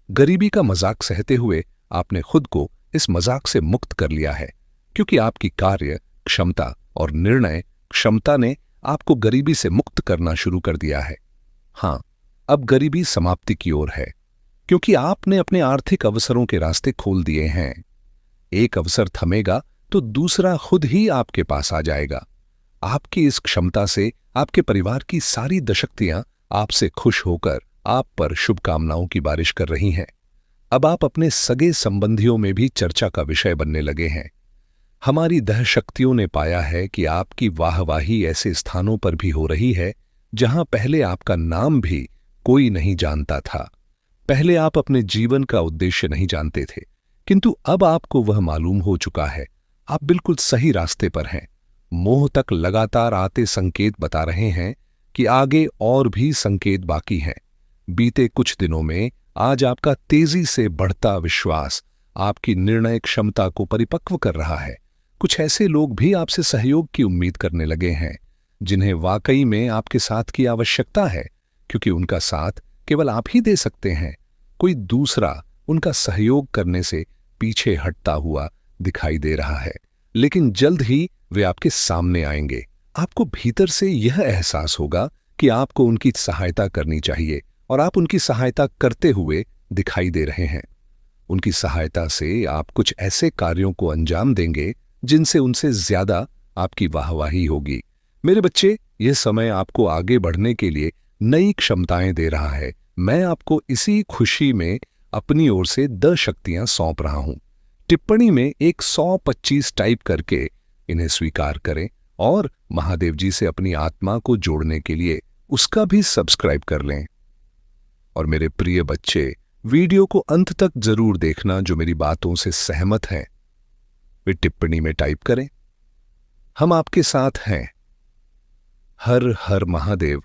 गरीबी का मजाक सहते हुए आपने खुद को इस मजाक से मुक्त कर लिया है, क्योंकि आपकी कार्य क्षमता और निर्णय क्षमता ने आपको गरीबी से मुक्त करना शुरू कर दिया है। हां, अब गरीबी समाप्ति की ओर है, क्योंकि आपने अपने आर्थिक अवसरों के रास्ते खोल दिए हैं। एक अवसर थमेगा तो दूसरा खुद ही आपके पास आ जाएगा। आपकी इस क्षमता से आपके परिवार की सारी दशक्तियां आपसे खुश होकर आप पर शुभकामनाओं की बारिश कर रही हैं। अब आप अपने सगे संबंधियों में भी चर्चा का विषय बनने लगे हैं। हमारी दहशक्तियों ने पाया है कि आपकी वाहवाही ऐसे स्थानों पर भी हो रही है जहां पहले आपका नाम भी कोई नहीं जानता था। पहले आप अपने जीवन का उद्देश्य नहीं जानते थे, किंतु अब आपको वह मालूम हो चुका है। आप बिल्कुल सही रास्ते पर हैं। मोह तक लगातार आते संकेत बता रहे हैं कि आगे और भी संकेत बाकी हैं। बीते कुछ दिनों में आज आपका तेजी से बढ़ता विश्वास आपकी निर्णय क्षमता को परिपक्व कर रहा है। कुछ ऐसे लोग भी आपसे सहयोग की उम्मीद करने लगे हैं, जिन्हें वाकई में आपके साथ की आवश्यकता है, क्योंकि उनका साथ केवल आप ही दे सकते हैं। कोई दूसरा उनका सहयोग करने से पीछे हटता हुआ दिखाई दे रहा है, लेकिन जल्द ही वे आपके सामने आएंगे। आपको भीतर से यह एहसास होगा कि आपको उनकी सहायता करनी चाहिए, और आप उनकी सहायता करते हुए दिखाई दे रहे हैं। उनकी सहायता से आप कुछ ऐसे कार्यों को अंजाम देंगे जिनसे उनसे ज्यादा आपकी वाहवाही होगी। मेरे बच्चे, यह समय आपको आगे बढ़ने के लिए नई क्षमताएं दे रहा है। मैं आपको इसी खुशी में अपनी ओर से 10 शक्तियां सौंप रहा हूं। टिप्पणी में एक 125 टाइप करके इन्हें स्वीकार करें, और महादेव जी से अपनी आत्मा को जोड़ने के लिए उसका भी सब्सक्राइब कर लें। और मेरे प्रिय बच्चे, वीडियो को अंत तक जरूर देखना। जो मेरी बातों से सहमत हैं वे टिप्पणी में टाइप करें। हम आपके साथ हैं। हर हर महादेव।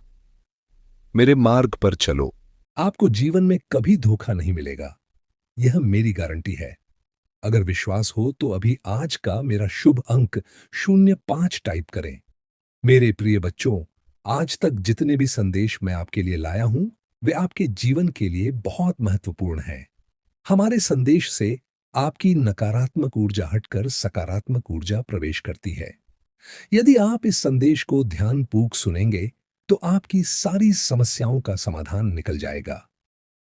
मेरे मार्ग पर चलो। आपको जीवन में कभी धोखा नहीं मिलेगा, यह मेरी गारंटी है। अगर विश्वास हो तो अभी आज का मेरा शुभ अंक 05 टाइप करें। मेरे प्रिय बच्चों, आज तक जितने भी संदेश मैं आपके लिए लाया हूं वे आपके जीवन के लिए बहुत महत्वपूर्ण हैं। हमारे संदेश से आपकी नकारात्मक ऊर्जा हटकर सकारात्मक ऊर्जा प्रवेश करती है। यदि आप इस संदेश को ध्यानपूर्वक सुनेंगे तो आपकी सारी समस्याओं का समाधान निकल जाएगा।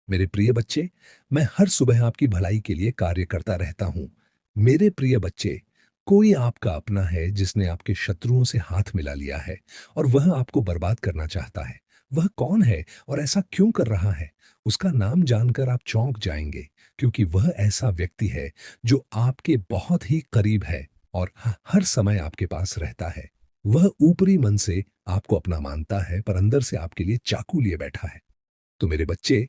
मेरे प्रिय बच्चे, मैं हर सुबह आपकी भलाई के लिए कार्य करता रहता हूँ। मेरे प्रिय बच्चे, कोई आपका अपना है जिसने आपके शत्रुओं से हाथ मिला लिया है और वह आपको बर्बाद करना चाहता है। वह कौन है और ऐसा क्यों कर रहा है? उसका नाम जानकर आप चौंक जाएंगे, क्योंकि वह ऐसा व्यक्ति है जो आपके बहुत ही करीब है और हर समय आपके पास रहता है। वह ऊपरी मन से आपको अपना मानता है, पर अंदर से आपके लिए चाकू लिए बैठा है। तो मेरे बच्चे,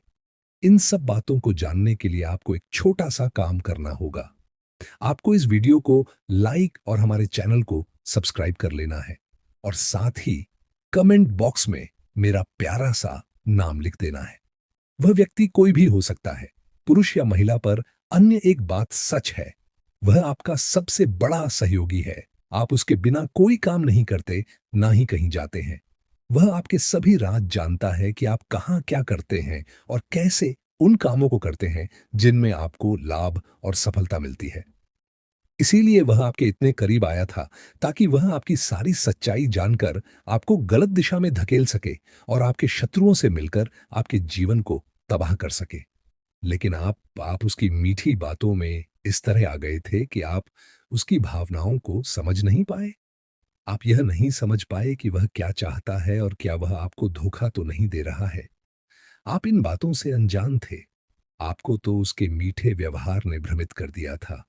इन सब बातों को जानने के लिए आपको एक छोटा सा काम करना होगा। आपको इस वीडियो को लाइक और हमारे चैनल को सब्सक्राइब कर लेना है और साथ ही कमेंट बॉक्स में मेरा प्यारा सा नाम लिख देना है। वह व्यक्ति कोई भी हो सकता है, पुरुष या महिला, पर अन्य एक बात सच है, वह आपका सबसे बड़ा सहयोगी है। आप उसके बिना कोई काम नहीं करते, ना ही कहीं जाते हैं। वह आपके सभी राज जानता है कि आप कहाँ क्या करते हैं और कैसे उन कामों को करते हैं जिनमें आपको लाभ और सफलता मिलती है। इसीलिए वह आपके इतने करीब आया था, ताकि वह आपकी सारी सच्चाई जानकर आपको गलत दिशा में धकेल सके और आपके शत्रुओं से मिलकर आपके जीवन को तबाह कर सके। लेकिन आप उसकी मीठी बातों में इस तरह आ गए थे कि आप उसकी भावनाओं को समझ नहीं पाए। आप यह नहीं समझ पाए कि वह क्या चाहता है और क्या वह आपको धोखा तो नहीं दे रहा है। आप इन बातों से अनजान थे। आपको तो उसके मीठे व्यवहार ने भ्रमित कर दिया था।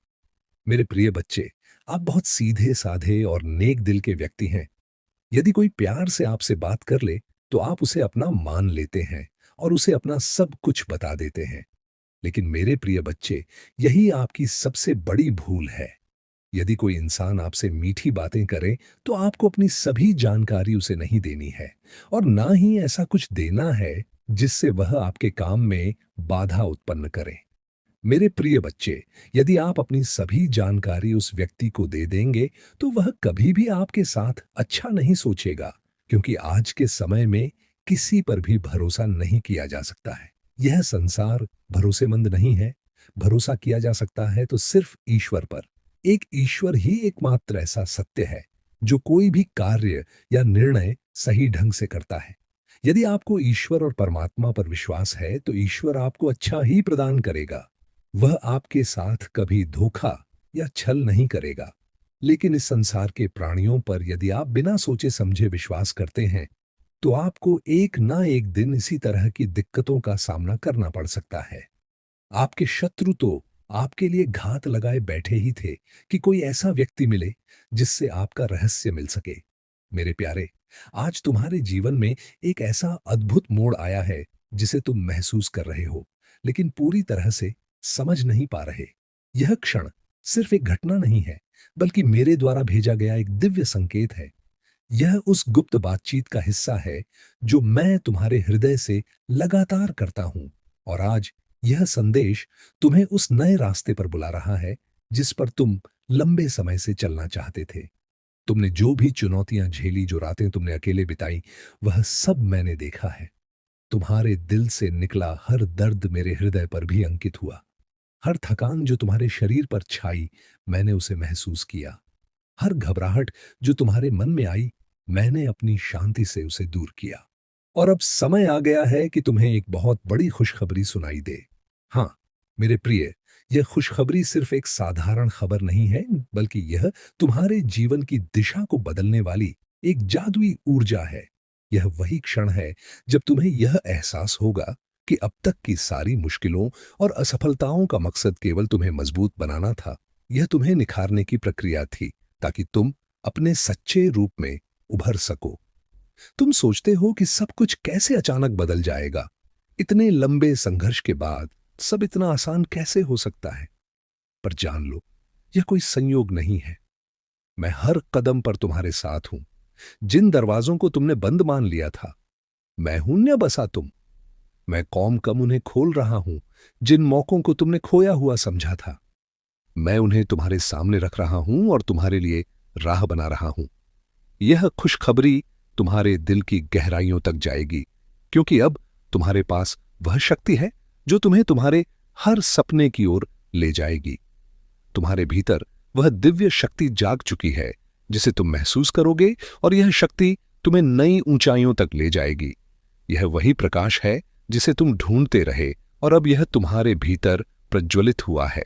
मेरे प्रिय बच्चे, आप बहुत सीधे साधे और नेक दिल के व्यक्ति हैं। यदि कोई प्यार से आपसे बात कर ले, तो आप उसे अपना मान लेते हैं और उसे अपना सब कुछ बता देते हैं। लेकिन मेरे प्रिय बच्चे, यही आपकी सबसे बड़ी भूल है। यदि कोई इंसान आपसे मीठी बातें करे, तो आपको अपनी सभी जानकारी उसे नहीं देनी है और ना ही ऐसा कुछ देना है जिससे वह आपके काम में बाधा उत्पन्न करे। मेरे प्रिय बच्चे, यदि आप अपनी सभी जानकारी उस व्यक्ति को दे देंगे, तो वह कभी भी आपके साथ अच्छा नहीं सोचेगा, क्योंकि आज के समय में किसी पर भी भरोसा नहीं किया जा सकता है। यह संसार भरोसेमंद नहीं है। भरोसा किया जा सकता है तो सिर्फ ईश्वर पर। एक ईश्वर ही एकमात्र ऐसा सत्य है जो कोई भी कार्य या निर्णय सही ढंग से करता है। यदि आपको ईश्वर और परमात्मा पर विश्वास है, तो ईश्वर आपको अच्छा ही प्रदान करेगा। वह आपके साथ कभी धोखा या छल नहीं करेगा। लेकिन इस संसार के प्राणियों पर यदि आप बिना सोचे समझे विश्वास करते हैं, तो आपको एक ना एक दिन इसी तरह की दिक्कतों का सामना करना पड़ सकता है। आपके शत्रु तो आपके लिए घात लगाए बैठे ही थे कि कोई ऐसा व्यक्ति मिले जिससे आपका रहस्य मिल सके। मेरे प्यारे, आज तुम्हारे जीवन में एक ऐसा अद्भुत मोड़ आया है जिसे तुम महसूस कर रहे हो, लेकिन पूरी तरह से समझ नहीं पा रहे। यह क्षण सिर्फ एक घटना नहीं है, बल्कि मेरे द्वारा भेजा गया एक दिव्य संकेत है। यह उस गुप्त बातचीत का हिस्सा है जो मैं तुम्हारे हृदय से लगातार करता हूं, और आज यह संदेश तुम्हें उस नए रास्ते पर बुला रहा है जिस पर तुम लंबे समय से चलना चाहते थे। तुमने जो भी चुनौतियां झेली, जो रातें तुमने अकेले बिताई, वह सब मैंने देखा है। तुम्हारे दिल से निकला हर दर्द मेरे हृदय पर भी अंकित हुआ। हर थकान जो तुम्हारे शरीर पर छाई, मैंने उसे महसूस किया। हर घबराहट जो तुम्हारे मन में आई, मैंने अपनी शांति से उसे दूर किया। और अब समय आ गया है कि तुम्हें एक बहुत बड़ी खुशखबरी सुनाई दे। हाँ, मेरे प्रिय, यह खुशखबरी सिर्फ एक साधारण खबर नहीं है, बल्कि यह तुम्हारे जीवन की दिशा को बदलने वाली एक जादुई ऊर्जा है। यह वही क्षण है जब तुम्हें यह एहसास होगा कि अब तक की सारी मुश्किलों और असफलताओं का मकसद केवल तुम्हें मजबूत बनाना था। यह तुम्हें निखारने की प्रक्रिया थी, ताकि तुम अपने सच्चे रूप में उभर सको। तुम सोचते हो कि सब कुछ कैसे अचानक बदल जाएगा। इतने लंबे संघर्ष के बाद सब इतना आसान कैसे हो सकता है? पर जान लो, यह कोई संयोग नहीं है। मैं हर कदम पर तुम्हारे साथ हूं। जिन दरवाजों को तुमने बंद मान लिया था, मैं हूं न बसा तुम। मैं कौम कम उन्हें खोल रहा हूं। जिन मौकों को तुमने खोया हुआ समझा था, मैं उन्हें तुम्हारे सामने रख रहा हूं और तुम्हारे लिए राह बना रहा हूं। यह खुशखबरी तुम्हारे दिल की गहराइयों तक जाएगी, क्योंकि अब तुम्हारे पास वह शक्ति है जो तुम्हें तुम्हारे हर सपने की ओर ले जाएगी। तुम्हारे भीतर वह दिव्य शक्ति जाग चुकी है जिसे तुम महसूस करोगे, और यह शक्ति तुम्हें नई ऊंचाइयों तक ले जाएगी। यह वही प्रकाश है जिसे तुम ढूंढते रहे और अब यह तुम्हारे भीतर प्रज्वलित हुआ है।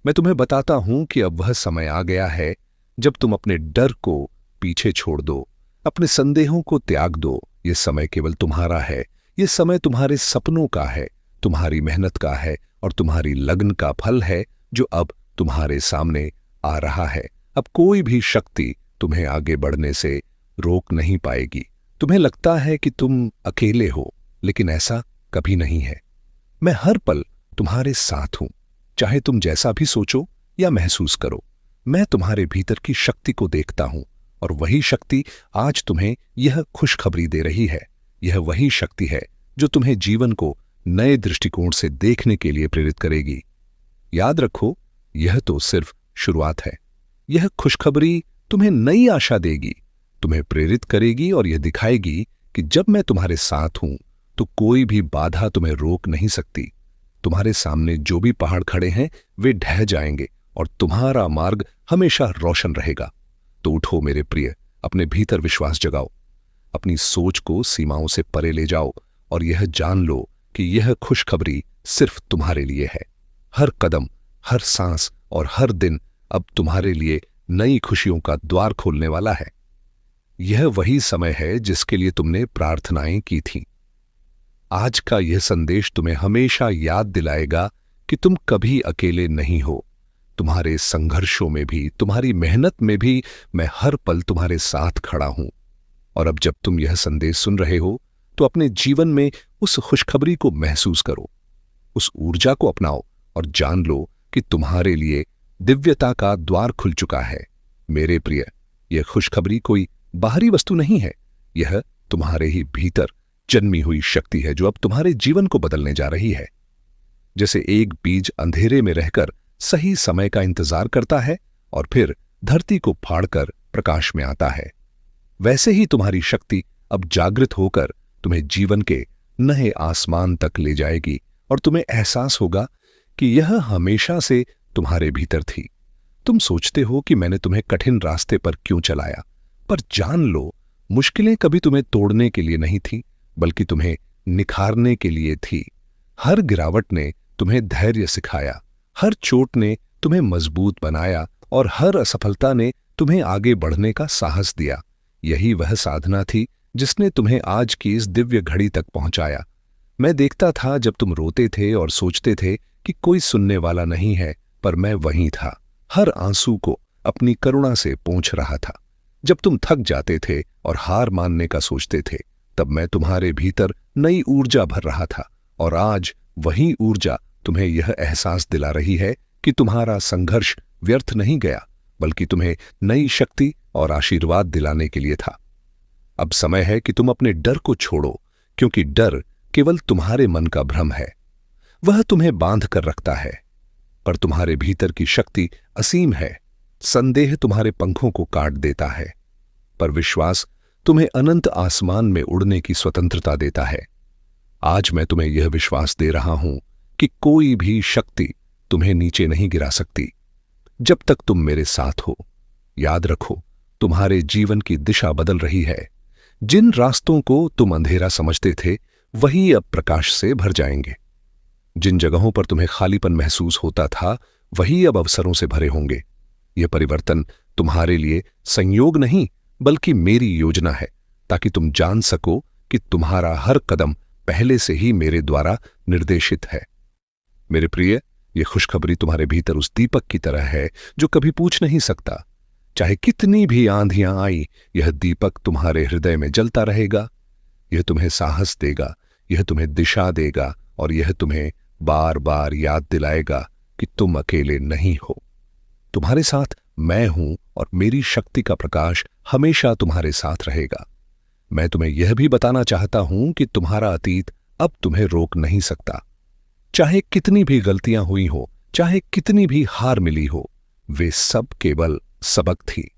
मैं तुम्हें बताता हूं कि अब वह समय आ गया है जब तुम अपने डर को पीछे छोड़ दो, अपने संदेहों को त्याग दो। यह समय केवल तुम्हारा है, यह समय तुम्हारे सपनों का है, तुम्हारी मेहनत का है और तुम्हारी लगन का फल है जो अब तुम्हारे सामने आ रहा है। अब कोई भी शक्ति तुम्हें आगे बढ़ने से रोक नहीं पाएगी। तुम्हें लगता है कि तुम अकेले हो, लेकिन ऐसा कभी नहीं है। मैं हर पल तुम्हारे साथ हूं, चाहे तुम जैसा भी सोचो या महसूस करो। मैं तुम्हारे भीतर की शक्ति को देखता हूं और वही शक्ति आज तुम्हें यह खुशखबरी दे रही है। यह वही शक्ति है जो तुम्हें जीवन को नए दृष्टिकोण से देखने के लिए प्रेरित करेगी। याद रखो, यह तो सिर्फ शुरुआत है। यह खुशखबरी तुम्हें नई आशा देगी, तुम्हें प्रेरित करेगी और यह दिखाएगी कि जब मैं तुम्हारे साथ हूं तो कोई भी बाधा तुम्हें रोक नहीं सकती। तुम्हारे सामने जो भी पहाड़ खड़े हैं वे ढह जाएंगे और तुम्हारा मार्ग हमेशा रोशन रहेगा। तो उठो मेरे प्रिय, अपने भीतर विश्वास जगाओ, अपनी सोच को सीमाओं से परे ले जाओ और यह जान लो कि यह खुशखबरी सिर्फ तुम्हारे लिए है। हर कदम, हर सांस और हर दिन अब तुम्हारे लिए नई खुशियों का द्वार खोलने वाला है। यह वही समय है जिसके लिए तुमने प्रार्थनाएं की थीं। आज का यह संदेश तुम्हें हमेशा याद दिलाएगा कि तुम कभी अकेले नहीं हो। तुम्हारे संघर्षों में भी, तुम्हारी मेहनत में भी मैं हर पल तुम्हारे साथ खड़ा हूं। और अब जब तुम यह संदेश सुन रहे हो तो अपने जीवन में उस खुशखबरी को महसूस करो, उस ऊर्जा को अपनाओ और जान लो कि तुम्हारे लिए दिव्यता का द्वार खुल चुका है। मेरे प्रिय, यह खुशखबरी कोई बाहरी वस्तु नहीं है, यह तुम्हारे ही भीतर जन्मी हुई शक्ति है जो अब तुम्हारे जीवन को बदलने जा रही है। जैसे एक बीज अंधेरे में रहकर सही समय का इंतजार करता है और फिर धरती को फाड़कर प्रकाश में आता है, वैसे ही तुम्हारी शक्ति अब जागृत होकर तुम्हें जीवन के नए आसमान तक ले जाएगी और तुम्हें एहसास होगा कि यह हमेशा से तुम्हारे भीतर थी। तुम सोचते हो कि मैंने तुम्हें कठिन रास्ते पर क्यों चलाया, पर जान लो, मुश्किलें कभी तुम्हें तोड़ने के लिए नहीं थी, बल्कि तुम्हें निखारने के लिए थी। हर गिरावट ने तुम्हें धैर्य सिखाया, हर चोट ने तुम्हें मजबूत बनाया और हर असफलता ने तुम्हें आगे बढ़ने का साहस दिया। यही वह साधना थी जिसने तुम्हें आज की इस दिव्य घड़ी तक पहुंचाया। मैं देखता था जब तुम रोते थे और सोचते थे कि कोई सुनने वाला नहीं है, पर मैं वहीं था, हर आंसू को अपनी करुणा से पोंछ रहा था। जब तुम थक जाते थे और हार मानने का सोचते थे, तब मैं तुम्हारे भीतर नई ऊर्जा भर रहा था। और आज वही ऊर्जा तुम्हें यह एहसास दिला रही है कि तुम्हारा संघर्ष व्यर्थ नहीं गया, बल्कि तुम्हें नई शक्ति और आशीर्वाद दिलाने के लिए था। अब समय है कि तुम अपने डर को छोड़ो, क्योंकि डर केवल तुम्हारे मन का भ्रम है। वह तुम्हें बांध कर रखता है, पर तुम्हारे भीतर की शक्ति असीम है। संदेह तुम्हारे पंखों को काट देता है, पर विश्वास तुम्हें अनंत आसमान में उड़ने की स्वतंत्रता देता है। आज मैं तुम्हें यह विश्वास दे रहा हूं कि कोई भी शक्ति तुम्हें नीचे नहीं गिरा सकती जब तक तुम मेरे साथ हो। याद रखो, तुम्हारे जीवन की दिशा बदल रही है। जिन रास्तों को तुम अंधेरा समझते थे, वही अब प्रकाश से भर जाएंगे। जिन जगहों पर तुम्हें खालीपन महसूस होता था, वही अब अवसरों से भरे होंगे। यह परिवर्तन तुम्हारे लिए संयोग नहीं, बल्कि मेरी योजना है, ताकि तुम जान सको कि तुम्हारा हर कदम पहले से ही मेरे द्वारा निर्देशित है। मेरे प्रिय, यह खुशखबरी तुम्हारे भीतर उस दीपक की तरह है जो कभी पूछ नहीं सकता। चाहे कितनी भी आंधियां आई, यह दीपक तुम्हारे हृदय में जलता रहेगा। यह तुम्हें साहस देगा, यह तुम्हें दिशा देगा और यह तुम्हें बार बार याद दिलाएगा कि तुम अकेले नहीं हो। तुम्हारे साथ मैं हूं और मेरी शक्ति का प्रकाश हमेशा तुम्हारे साथ रहेगा। मैं तुम्हें यह भी बताना चाहता हूं कि तुम्हारा अतीत अब तुम्हें रोक नहीं सकता। चाहे कितनी भी गलतियां हुई हो, चाहे कितनी भी हार मिली हो, वे सब केवल सबक थी।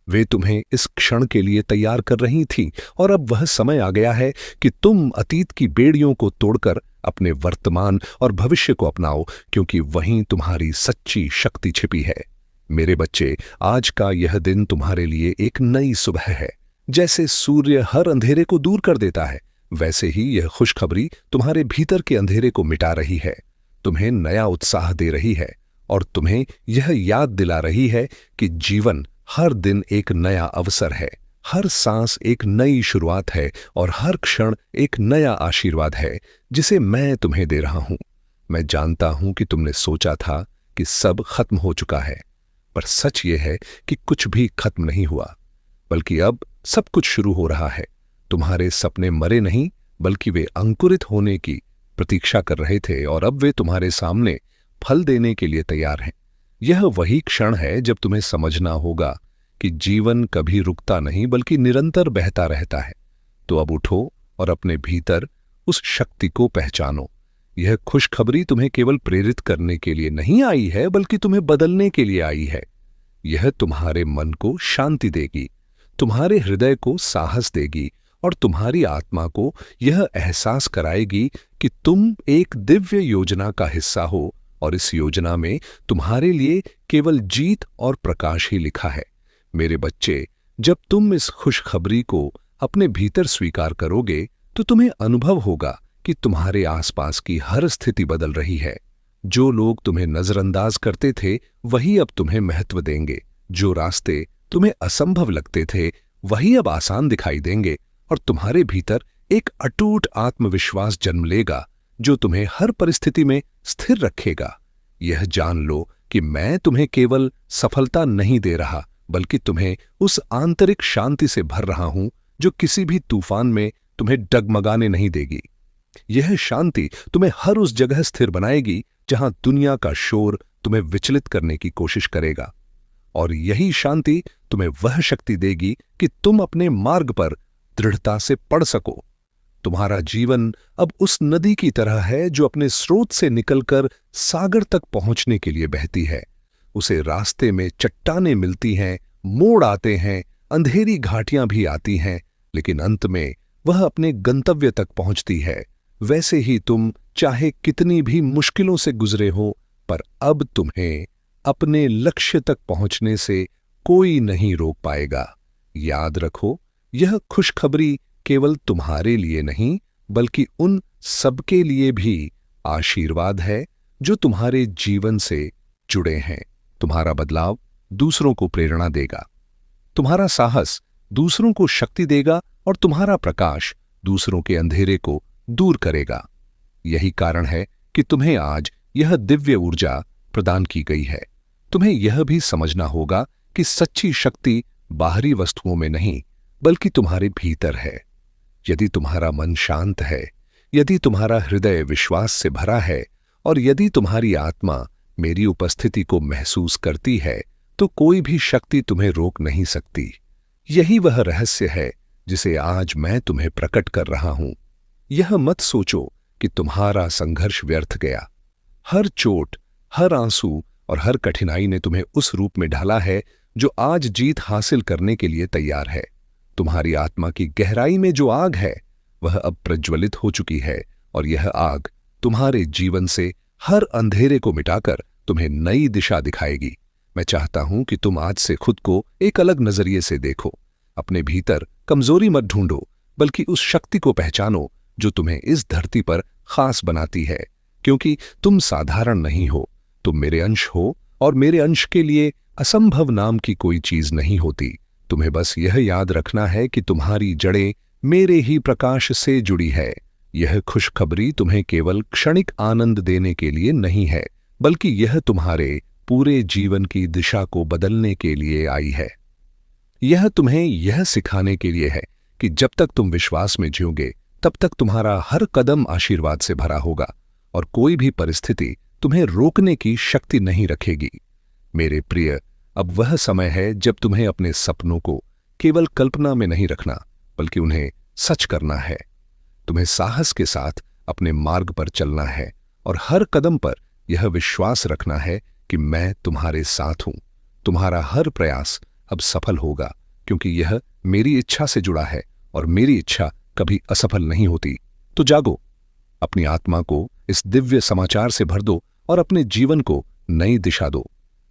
वे तुम्हें इस क्षण के लिए तैयार कर रही थी और अब वह समय आ गया है कि तुम अतीत की बेड़ियों को तोड़कर अपने वर्तमान और भविष्य को अपनाओ, क्योंकि वहीं तुम्हारी सच्ची शक्ति छिपी है। मेरे बच्चे, आज का यह दिन तुम्हारे लिए एक नई सुबह है। जैसे सूर्य हर अंधेरे को दूर कर देता है, वैसे ही यह खुशखबरी तुम्हारे भीतर के अंधेरे को मिटा रही है, तुम्हें नया उत्साह दे रही है और तुम्हें यह याद दिला रही है कि जीवन हर दिन एक नया अवसर है, हर सांस एक नई शुरुआत है और हर क्षण एक नया आशीर्वाद है जिसे मैं तुम्हें दे रहा हूं। मैं जानता हूं कि तुमने सोचा था कि सब खत्म हो चुका है, पर सच यह है कि कुछ भी खत्म नहीं हुआ, बल्कि अब सब कुछ शुरू हो रहा है। तुम्हारे सपने मरे नहीं, बल्कि वे अंकुरित होने की प्रतीक्षा कर रहे थे और अब वे तुम्हारे सामने फल देने के लिए तैयार हैं। यह वही क्षण है जब तुम्हें समझना होगा कि जीवन कभी रुकता नहीं बल्कि निरंतर बहता रहता है। तो अब उठो और अपने भीतर उस शक्ति को पहचानो। यह खुशखबरी तुम्हें केवल प्रेरित करने के लिए नहीं आई है, बल्कि तुम्हें बदलने के लिए आई है। यह तुम्हारे मन को शांति देगी, तुम्हारे हृदय को साहस देगी और तुम्हारी आत्मा को यह एहसास कराएगी कि तुम एक दिव्य योजना का हिस्सा हो और इस योजना में तुम्हारे लिए केवल जीत और प्रकाश ही लिखा है। मेरे बच्चे, जब तुम इस खुशखबरी को अपने भीतर स्वीकार करोगे तो तुम्हें अनुभव होगा कि तुम्हारे आसपास की हर स्थिति बदल रही है। जो लोग तुम्हें नजरअंदाज करते थे वही अब तुम्हें महत्व देंगे, जो रास्ते तुम्हें असंभव लगते थे वही अब आसान दिखाई देंगे और तुम्हारे भीतर एक अटूट आत्मविश्वास जन्म लेगा जो तुम्हें हर परिस्थिति में स्थिर रखेगा। यह जान लो कि मैं तुम्हें केवल सफलता नहीं दे रहा, बल्कि तुम्हें उस आंतरिक शांति से भर रहा हूं जो किसी भी तूफान में तुम्हें डगमगाने नहीं देगी। यह शांति तुम्हें हर उस जगह स्थिर बनाएगी जहां दुनिया का शोर तुम्हें विचलित करने की कोशिश करेगा, और यही शांति तुम्हें वह शक्ति देगी कि तुम अपने मार्ग पर दृढ़ता से पड़ सको। तुम्हारा जीवन अब उस नदी की तरह है जो अपने स्रोत से निकलकर सागर तक पहुंचने के लिए बहती है। उसे रास्ते में चट्टानें मिलती हैं, मोड़ आते हैं, अंधेरी घाटियां भी आती हैं, लेकिन अंत में वह अपने गंतव्य तक पहुंचती है। वैसे ही तुम चाहे कितनी भी मुश्किलों से गुजरे हो, पर अब तुम्हें अपने लक्ष्य तक पहुंचने से कोई नहीं रोक पाएगा। याद रखो, यह खुशखबरी केवल तुम्हारे लिए नहीं बल्कि उन सबके लिए भी आशीर्वाद है जो तुम्हारे जीवन से जुड़े हैं। तुम्हारा बदलाव दूसरों को प्रेरणा देगा, तुम्हारा साहस दूसरों को शक्ति देगा और तुम्हारा प्रकाश दूसरों के अंधेरे को दूर करेगा। यही कारण है कि तुम्हें आज यह दिव्य ऊर्जा प्रदान की गई है। तुम्हें यह भी समझना होगा कि सच्ची शक्ति बाहरी वस्तुओं में नहीं बल्कि तुम्हारे भीतर है। यदि तुम्हारा मन शांत है, यदि तुम्हारा हृदय विश्वास से भरा है और यदि तुम्हारी आत्मा मेरी उपस्थिति को महसूस करती है, तो कोई भी शक्ति तुम्हें रोक नहीं सकती। यही वह रहस्य है जिसे आज मैं तुम्हें प्रकट कर रहा हूं। यह मत सोचो कि तुम्हारा संघर्ष व्यर्थ गया। हर चोट, हर आंसू और हर कठिनाई ने तुम्हें उस रूप में ढाला है जो आज जीत हासिल करने के लिए तैयार है। तुम्हारी आत्मा की गहराई में जो आग है वह अब प्रज्वलित हो चुकी है और यह आग तुम्हारे जीवन से हर अंधेरे को मिटाकर तुम्हें नई दिशा दिखाएगी। मैं चाहता हूं कि तुम आज से खुद को एक अलग नजरिए से देखो। अपने भीतर कमजोरी मत ढूंढो, बल्कि उस शक्ति को पहचानो जो तुम्हें इस धरती पर खास बनाती है। क्योंकि तुम साधारण नहीं हो, तुम मेरे अंश हो और मेरे अंश के लिए असंभव नाम की कोई चीज नहीं होती। तुम्हें बस यह याद रखना है कि तुम्हारी जड़ें मेरे ही प्रकाश से जुड़ी है। यह खुशखबरी तुम्हें केवल क्षणिक आनंद देने के लिए नहीं है, बल्कि यह तुम्हारे पूरे जीवन की दिशा को बदलने के लिए आई है। यह तुम्हें यह सिखाने के लिए है कि जब तक तुम विश्वास में जियोगे, तब तक तुम्हारा हर कदम आशीर्वाद से भरा होगा और कोई भी परिस्थिति तुम्हें रोकने की शक्ति नहीं रखेगी। मेरे प्रिय, अब वह समय है जब तुम्हें अपने सपनों को केवल कल्पना में नहीं रखना, बल्कि उन्हें सच करना है। तुम्हें साहस के साथ अपने मार्ग पर चलना है और हर कदम पर यह विश्वास रखना है कि मैं तुम्हारे साथ हूं। तुम्हारा हर प्रयास अब सफल होगा, क्योंकि यह मेरी इच्छा से जुड़ा है और मेरी इच्छा कभी असफल नहीं होती। तो जागो, अपनी आत्मा को इस दिव्य समाचार से भर दो और अपने जीवन को नई दिशा दो।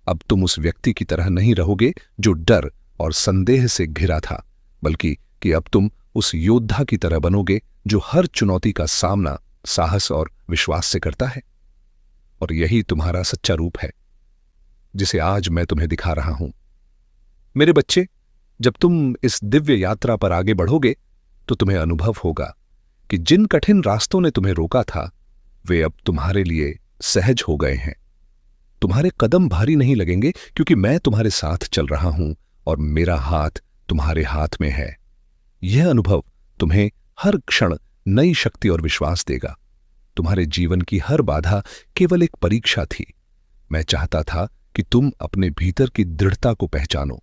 अब तुम उस व्यक्ति की तरह नहीं रहोगे जो डर और संदेह से घिरा था, बल्कि कि अब तुम उस योद्धा की तरह बनोगे जो हर चुनौती का सामना साहस और विश्वास से करता है। और यही तुम्हारा सच्चा रूप है, जिसे आज मैं तुम्हें दिखा रहा हूं। मेरे बच्चे, जब तुम इस दिव्य यात्रा पर आगे बढ़ोगे तो तुम्हें अनुभव होगा कि जिन कठिन रास्तों ने तुम्हें रोका था वे अब तुम्हारे लिए सहज हो गए हैं। तुम्हारे कदम भारी नहीं लगेंगे, क्योंकि मैं तुम्हारे साथ चल रहा हूं और मेरा हाथ तुम्हारे हाथ में है। यह अनुभव तुम्हें हर क्षण नई शक्ति और विश्वास देगा। तुम्हारे जीवन की हर बाधा केवल एक परीक्षा थी। मैं चाहता था कि तुम अपने भीतर की दृढ़ता को पहचानो।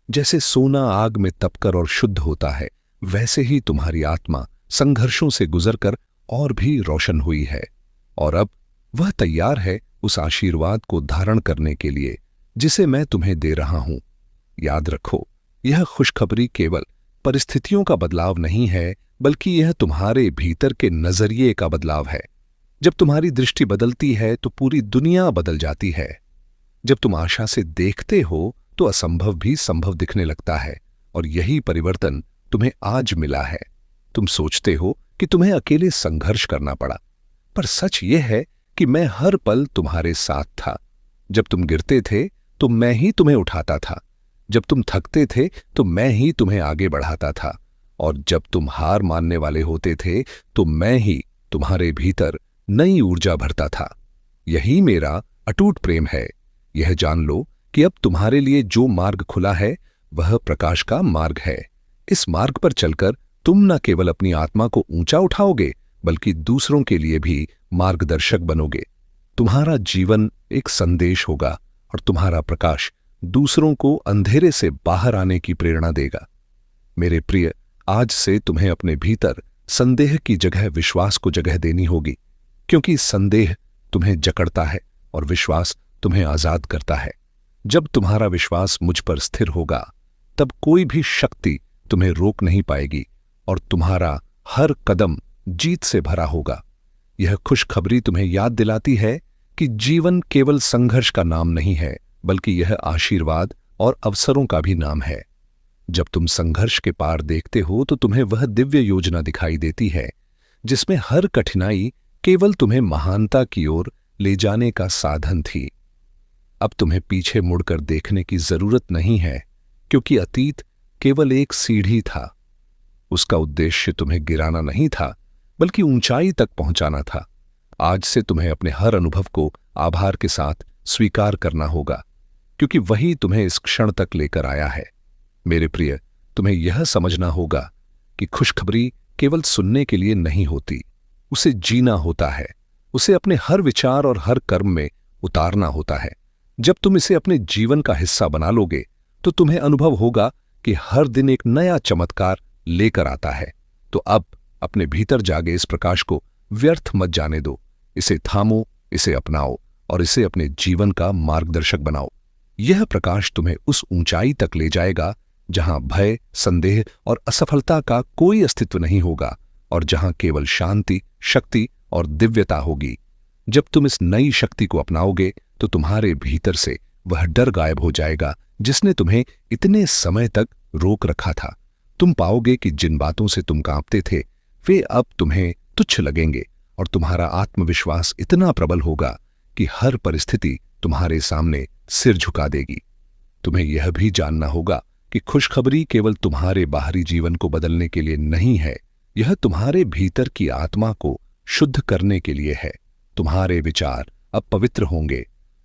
जैसे सोना आग में तपकर और शुद्ध होता है, वैसे ही तुम्हारी आत्मा संघर्षों से गुजरकर और भी रोशन हुई है, और अब वह तैयार है उस आशीर्वाद को धारण करने के लिए जिसे मैं तुम्हें दे रहा हूं। याद रखो, यह खुशखबरी केवल परिस्थितियों का बदलाव नहीं है, बल्कि यह तुम्हारे भीतर के नजरिए का बदलाव है। जब तुम्हारी दृष्टि बदलती है तो पूरी दुनिया बदल जाती है। जब तुम आशा से देखते हो तो असंभव भी संभव दिखने लगता है, और यही परिवर्तन तुम्हें आज मिला है। तुम सोचते हो कि तुम्हें अकेले संघर्ष करना पड़ा, पर सच यह है कि मैं हर पल तुम्हारे साथ था। जब तुम गिरते थे तो मैं ही तुम्हें उठाता था, जब तुम थकते थे तो मैं ही तुम्हें आगे बढ़ाता था, और जब तुम हार मानने वाले होते थे तो मैं ही तुम्हारे भीतर नई ऊर्जा भरता था। यही मेरा अटूट प्रेम है। यह जान लो कि अब तुम्हारे लिए जो मार्ग खुला है वह प्रकाश का मार्ग है। इस मार्ग पर चलकर तुम न केवल अपनी आत्मा को ऊंचा उठाओगे, बल्कि दूसरों के लिए भी मार्गदर्शक बनोगे। तुम्हारा जीवन एक संदेश होगा, और तुम्हारा प्रकाश दूसरों को अंधेरे से बाहर आने की प्रेरणा देगा। मेरे प्रिय, आज से तुम्हें अपने भीतर संदेह की जगह विश्वास को जगह देनी होगी, क्योंकि संदेह तुम्हें जकड़ता है और विश्वास तुम्हें आजाद करता है। जब तुम्हारा विश्वास मुझ पर स्थिर होगा, तब कोई भी शक्ति तुम्हें रोक नहीं पाएगी, और तुम्हारा हर कदम जीत से भरा होगा। यह खुशखबरी तुम्हें याद दिलाती है कि जीवन केवल संघर्ष का नाम नहीं है, बल्कि यह आशीर्वाद और अवसरों का भी नाम है। जब तुम संघर्ष के पार देखते हो तो तुम्हें वह दिव्य योजना दिखाई देती है, जिसमें हर कठिनाई केवल तुम्हें महानता की ओर ले जाने का साधन थी। अब तुम्हें पीछे मुड़कर देखने की जरूरत नहीं है, क्योंकि अतीत केवल एक सीढ़ी था। उसका उद्देश्य तुम्हें गिराना नहीं था, बल्कि ऊंचाई तक पहुंचाना था। आज से तुम्हें अपने हर अनुभव को आभार के साथ स्वीकार करना होगा, क्योंकि वही तुम्हें इस क्षण तक लेकर आया है। मेरे प्रिय, तुम्हें यह समझना होगा कि खुशखबरी केवल सुनने के लिए नहीं होती, उसे जीना होता है। उसे अपने हर विचार और हर कर्म में उतारना होता है। जब तुम इसे अपने जीवन का हिस्सा बना लोगे तो तुम्हें अनुभव होगा कि हर दिन एक नया चमत्कार लेकर आता है। तो अब अपने भीतर जागे इस प्रकाश को व्यर्थ मत जाने दो। इसे थामो, इसे अपनाओ और इसे अपने जीवन का मार्गदर्शक बनाओ। यह प्रकाश तुम्हें उस ऊंचाई तक ले जाएगा जहां भय, संदेह और असफलता का कोई अस्तित्व नहीं होगा, और जहां केवल शांति, शक्ति और दिव्यता होगी। जब तुम इस नई शक्ति को अपनाओगे तो तुम्हारे भीतर से वह डर गायब हो जाएगा जिसने तुम्हें इतने समय तक रोक रखा था। तुम पाओगे कि जिन बातों से तुम कांपते थे वे अब तुम्हें तुच्छ लगेंगे, और तुम्हारा आत्मविश्वास इतना प्रबल होगा कि हर परिस्थिति तुम्हारे सामने सिर झुका देगी। तुम्हें यह भी जानना होगा कि खुशखबरी केवल तुम्हारे बाहरी जीवन को बदलने के लिए नहीं है, यह तुम्हारे भीतर की आत्मा को शुद्ध करने के लिए है। तुम्हारे विचार अब पवित्र होंगे,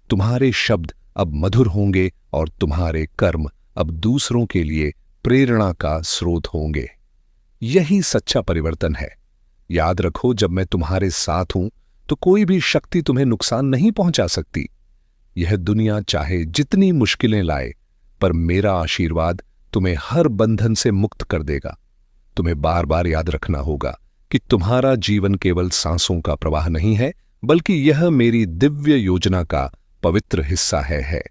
तुम्हारे शब्द अब मधुर होंगे, और तुम्हारे कर्म अब दूसरों के लिए प्रेरणा का स्रोत होंगे। यही सच्चा परिवर्तन है। याद रखो, जब मैं तुम्हारे साथ हूं तो कोई भी शक्ति तुम्हें नुकसान नहीं पहुंचा सकती। यह दुनिया चाहे जितनी मुश्किलें लाए, पर मेरा आशीर्वाद तुम्हें हर बंधन से मुक्त कर देगा। तुम्हें बार बार याद रखना होगा कि तुम्हारा जीवन केवल सांसों का प्रवाह नहीं है, बल्कि यह मेरी दिव्य योजना का पवित्र हिस्सा है।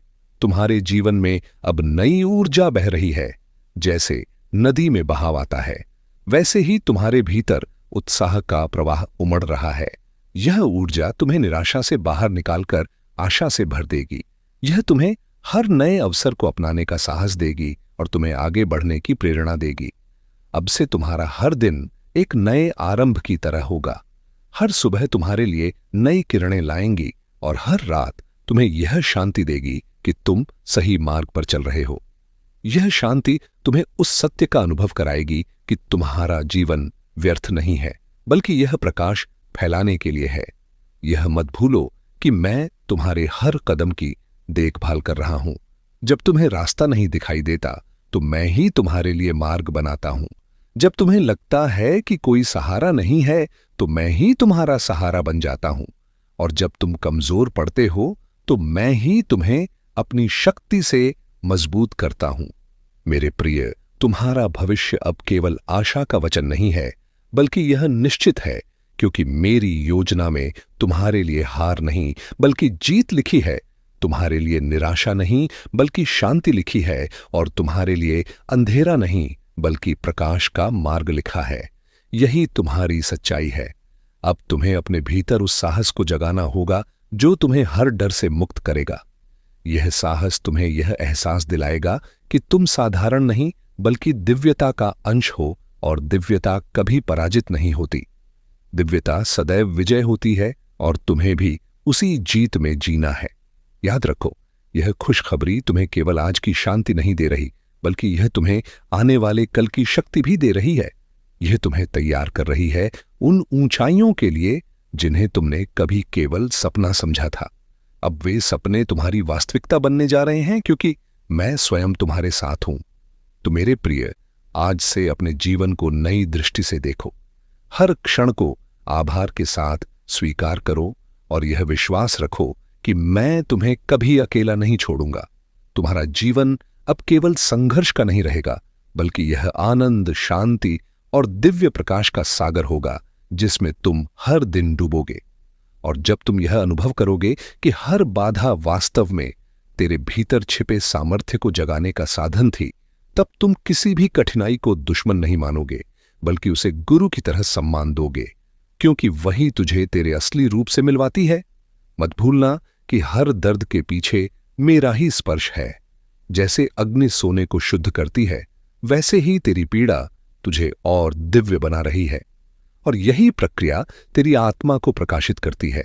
तुम्हारे जीवन में अब नई ऊर्जा बह रही है। जैसे नदी में बहाव आता है, वैसे ही तुम्हारे भीतर उत्साह का प्रवाह उमड़ रहा है। यह ऊर्जा तुम्हें निराशा से बाहर निकालकर आशा से भर देगी। यह तुम्हें हर नए अवसर को अपनाने का साहस देगी और तुम्हें आगे बढ़ने की प्रेरणा देगी। अब से तुम्हारा हर दिन एक नए आरंभ की तरह होगा। हर सुबह तुम्हारे लिए नई किरणें लाएंगी और हर रात तुम्हें यह शांति देगी कि तुम सही मार्ग पर चल रहे हो। यह शांति तुम्हें उस सत्य का अनुभव कराएगी कि तुम्हारा जीवन व्यर्थ नहीं है, बल्कि यह प्रकाश फैलाने के लिए है। यह मत भूलो कि मैं तुम्हारे हर कदम की देखभाल कर रहा हूं। जब तुम्हें रास्ता नहीं दिखाई देता तो मैं ही तुम्हारे लिए मार्ग बनाता हूं। जब तुम्हें लगता है कि कोई सहारा नहीं है तो मैं ही तुम्हारा सहारा बन जाता हूं। और जब तुम कमजोर पड़ते हो तो मैं ही तुम्हें अपनी शक्ति से मजबूत करता हूं। मेरे प्रिय, तुम्हारा भविष्य अब केवल आशा का वचन नहीं है, बल्कि यह निश्चित है, क्योंकि मेरी योजना में तुम्हारे लिए हार नहीं बल्कि जीत लिखी है। तुम्हारे लिए निराशा नहीं बल्कि शांति लिखी है, और तुम्हारे लिए अंधेरा नहीं बल्कि प्रकाश का मार्ग लिखा है। यही तुम्हारी सच्चाई है। अब तुम्हें अपने भीतर उस साहस को जगाना होगा जो तुम्हें हर डर से मुक्त करेगा। यह साहस तुम्हें यह एहसास दिलाएगा कि तुम साधारण नहीं बल्कि दिव्यता का अंश हो, और दिव्यता कभी पराजित नहीं होती। दिव्यता सदैव विजय होती है, और तुम्हें भी उसी जीत में जीना है। याद रखो, यह खुशखबरी तुम्हें केवल आज की शांति नहीं दे रही, बल्कि यह तुम्हें आने वाले कल की शक्ति भी दे रही है। यह तुम्हें तैयार कर रही है उन ऊंचाइयों के लिए जिन्हें तुमने कभी केवल सपना समझा था। अब वे सपने तुम्हारी वास्तविकता बनने जा रहे हैं, क्योंकि मैं स्वयं तुम्हारे साथ हूं। तो मेरे प्रिय, आज से अपने जीवन को नई दृष्टि से देखो। हर क्षण को आभार के साथ स्वीकार करो और यह विश्वास रखो कि मैं तुम्हें कभी अकेला नहीं छोड़ूंगा। तुम्हारा जीवन अब केवल संघर्ष का नहीं रहेगा, बल्कि यह आनंद, शांति और दिव्य प्रकाश का सागर होगा जिसमें तुम हर दिन डूबोगे। और जब तुम यह अनुभव करोगे कि हर बाधा वास्तव में तेरे भीतर छिपे सामर्थ्य को जगाने का साधन थी, तब तुम किसी भी कठिनाई को दुश्मन नहीं मानोगे, बल्कि उसे गुरु की तरह सम्मान दोगे, क्योंकि वही तुझे तेरे असली रूप से मिलवाती है। मत भूलना कि हर दर्द के पीछे मेरा ही स्पर्श है। जैसे अग्नि सोने को शुद्ध करती है, वैसे ही तेरी पीड़ा तुझे और दिव्य बना रही है। और यही प्रक्रिया तेरी आत्मा को प्रकाशित करती है।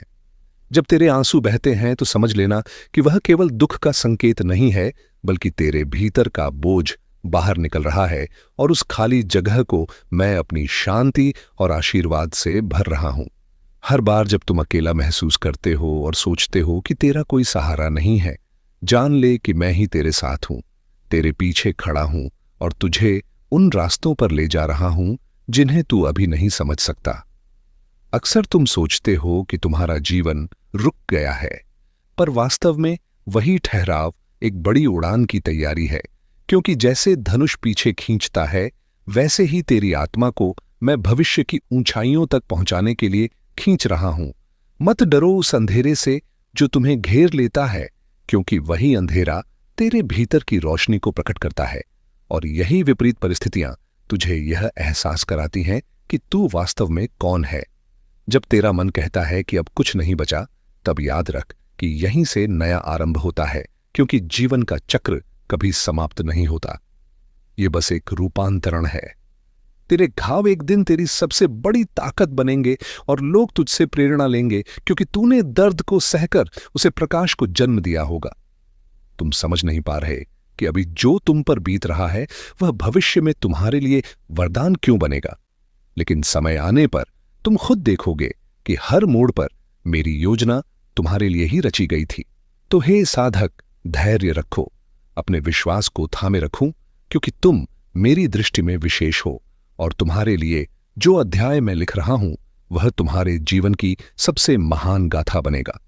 जब तेरे आंसू बहते हैं तो समझ लेना कि वह केवल दुख का संकेत नहीं है, बल्कि तेरे भीतर का बोझ बाहर निकल रहा है, और उस खाली जगह को मैं अपनी शांति और आशीर्वाद से भर रहा हूं। हर बार जब तुम अकेला महसूस करते हो और सोचते हो कि तेरा कोई सहारा नहीं है, जान ले कि मैं ही तेरे साथ हूं, तेरे पीछे खड़ा हूं और तुझे उन रास्तों पर ले जा रहा हूं जिन्हें तू अभी नहीं समझ सकता। अक्सर तुम सोचते हो कि तुम्हारा जीवन रुक गया है, पर वास्तव में वही ठहराव एक बड़ी उड़ान की तैयारी है, क्योंकि जैसे धनुष पीछे खींचता है, वैसे ही तेरी आत्मा को मैं भविष्य की ऊंचाइयों तक पहुंचाने के लिए खींच रहा हूं। मत डरो उस अंधेरे से जो तुम्हें घेर लेता है, क्योंकि वही अंधेरा तेरे भीतर की रोशनी को प्रकट करता है। और यही विपरीत परिस्थितियां तुझे यह एहसास कराती हैं कि तू वास्तव में कौन है। जब तेरा मन कहता है कि अब कुछ नहीं बचा, तब याद रख कि यहीं से नया आरंभ होता है, क्योंकि जीवन का चक्र कभी समाप्त नहीं होता। ये बस एक रूपांतरण है। तेरे घाव एक दिन तेरी सबसे बड़ी ताकत बनेंगे और लोग तुझसे प्रेरणा लेंगे, क्योंकि तूने दर्द को सहकर उसे प्रकाश को जन्म दिया होगा। तुम समझ नहीं पा रहे कि अभी जो तुम पर बीत रहा है वह भविष्य में तुम्हारे लिए वरदान क्यों बनेगा, लेकिन समय आने पर तुम खुद देखोगे कि हर मोड़ पर मेरी योजना तुम्हारे लिए ही रची गई थी। तो हे साधक, धैर्य रखो, अपने विश्वास को थामे रखूं, क्योंकि तुम मेरी दृष्टि में विशेष हो, और तुम्हारे लिए जो अध्याय मैं लिख रहा हूं वह तुम्हारे जीवन की सबसे महान गाथा बनेगा।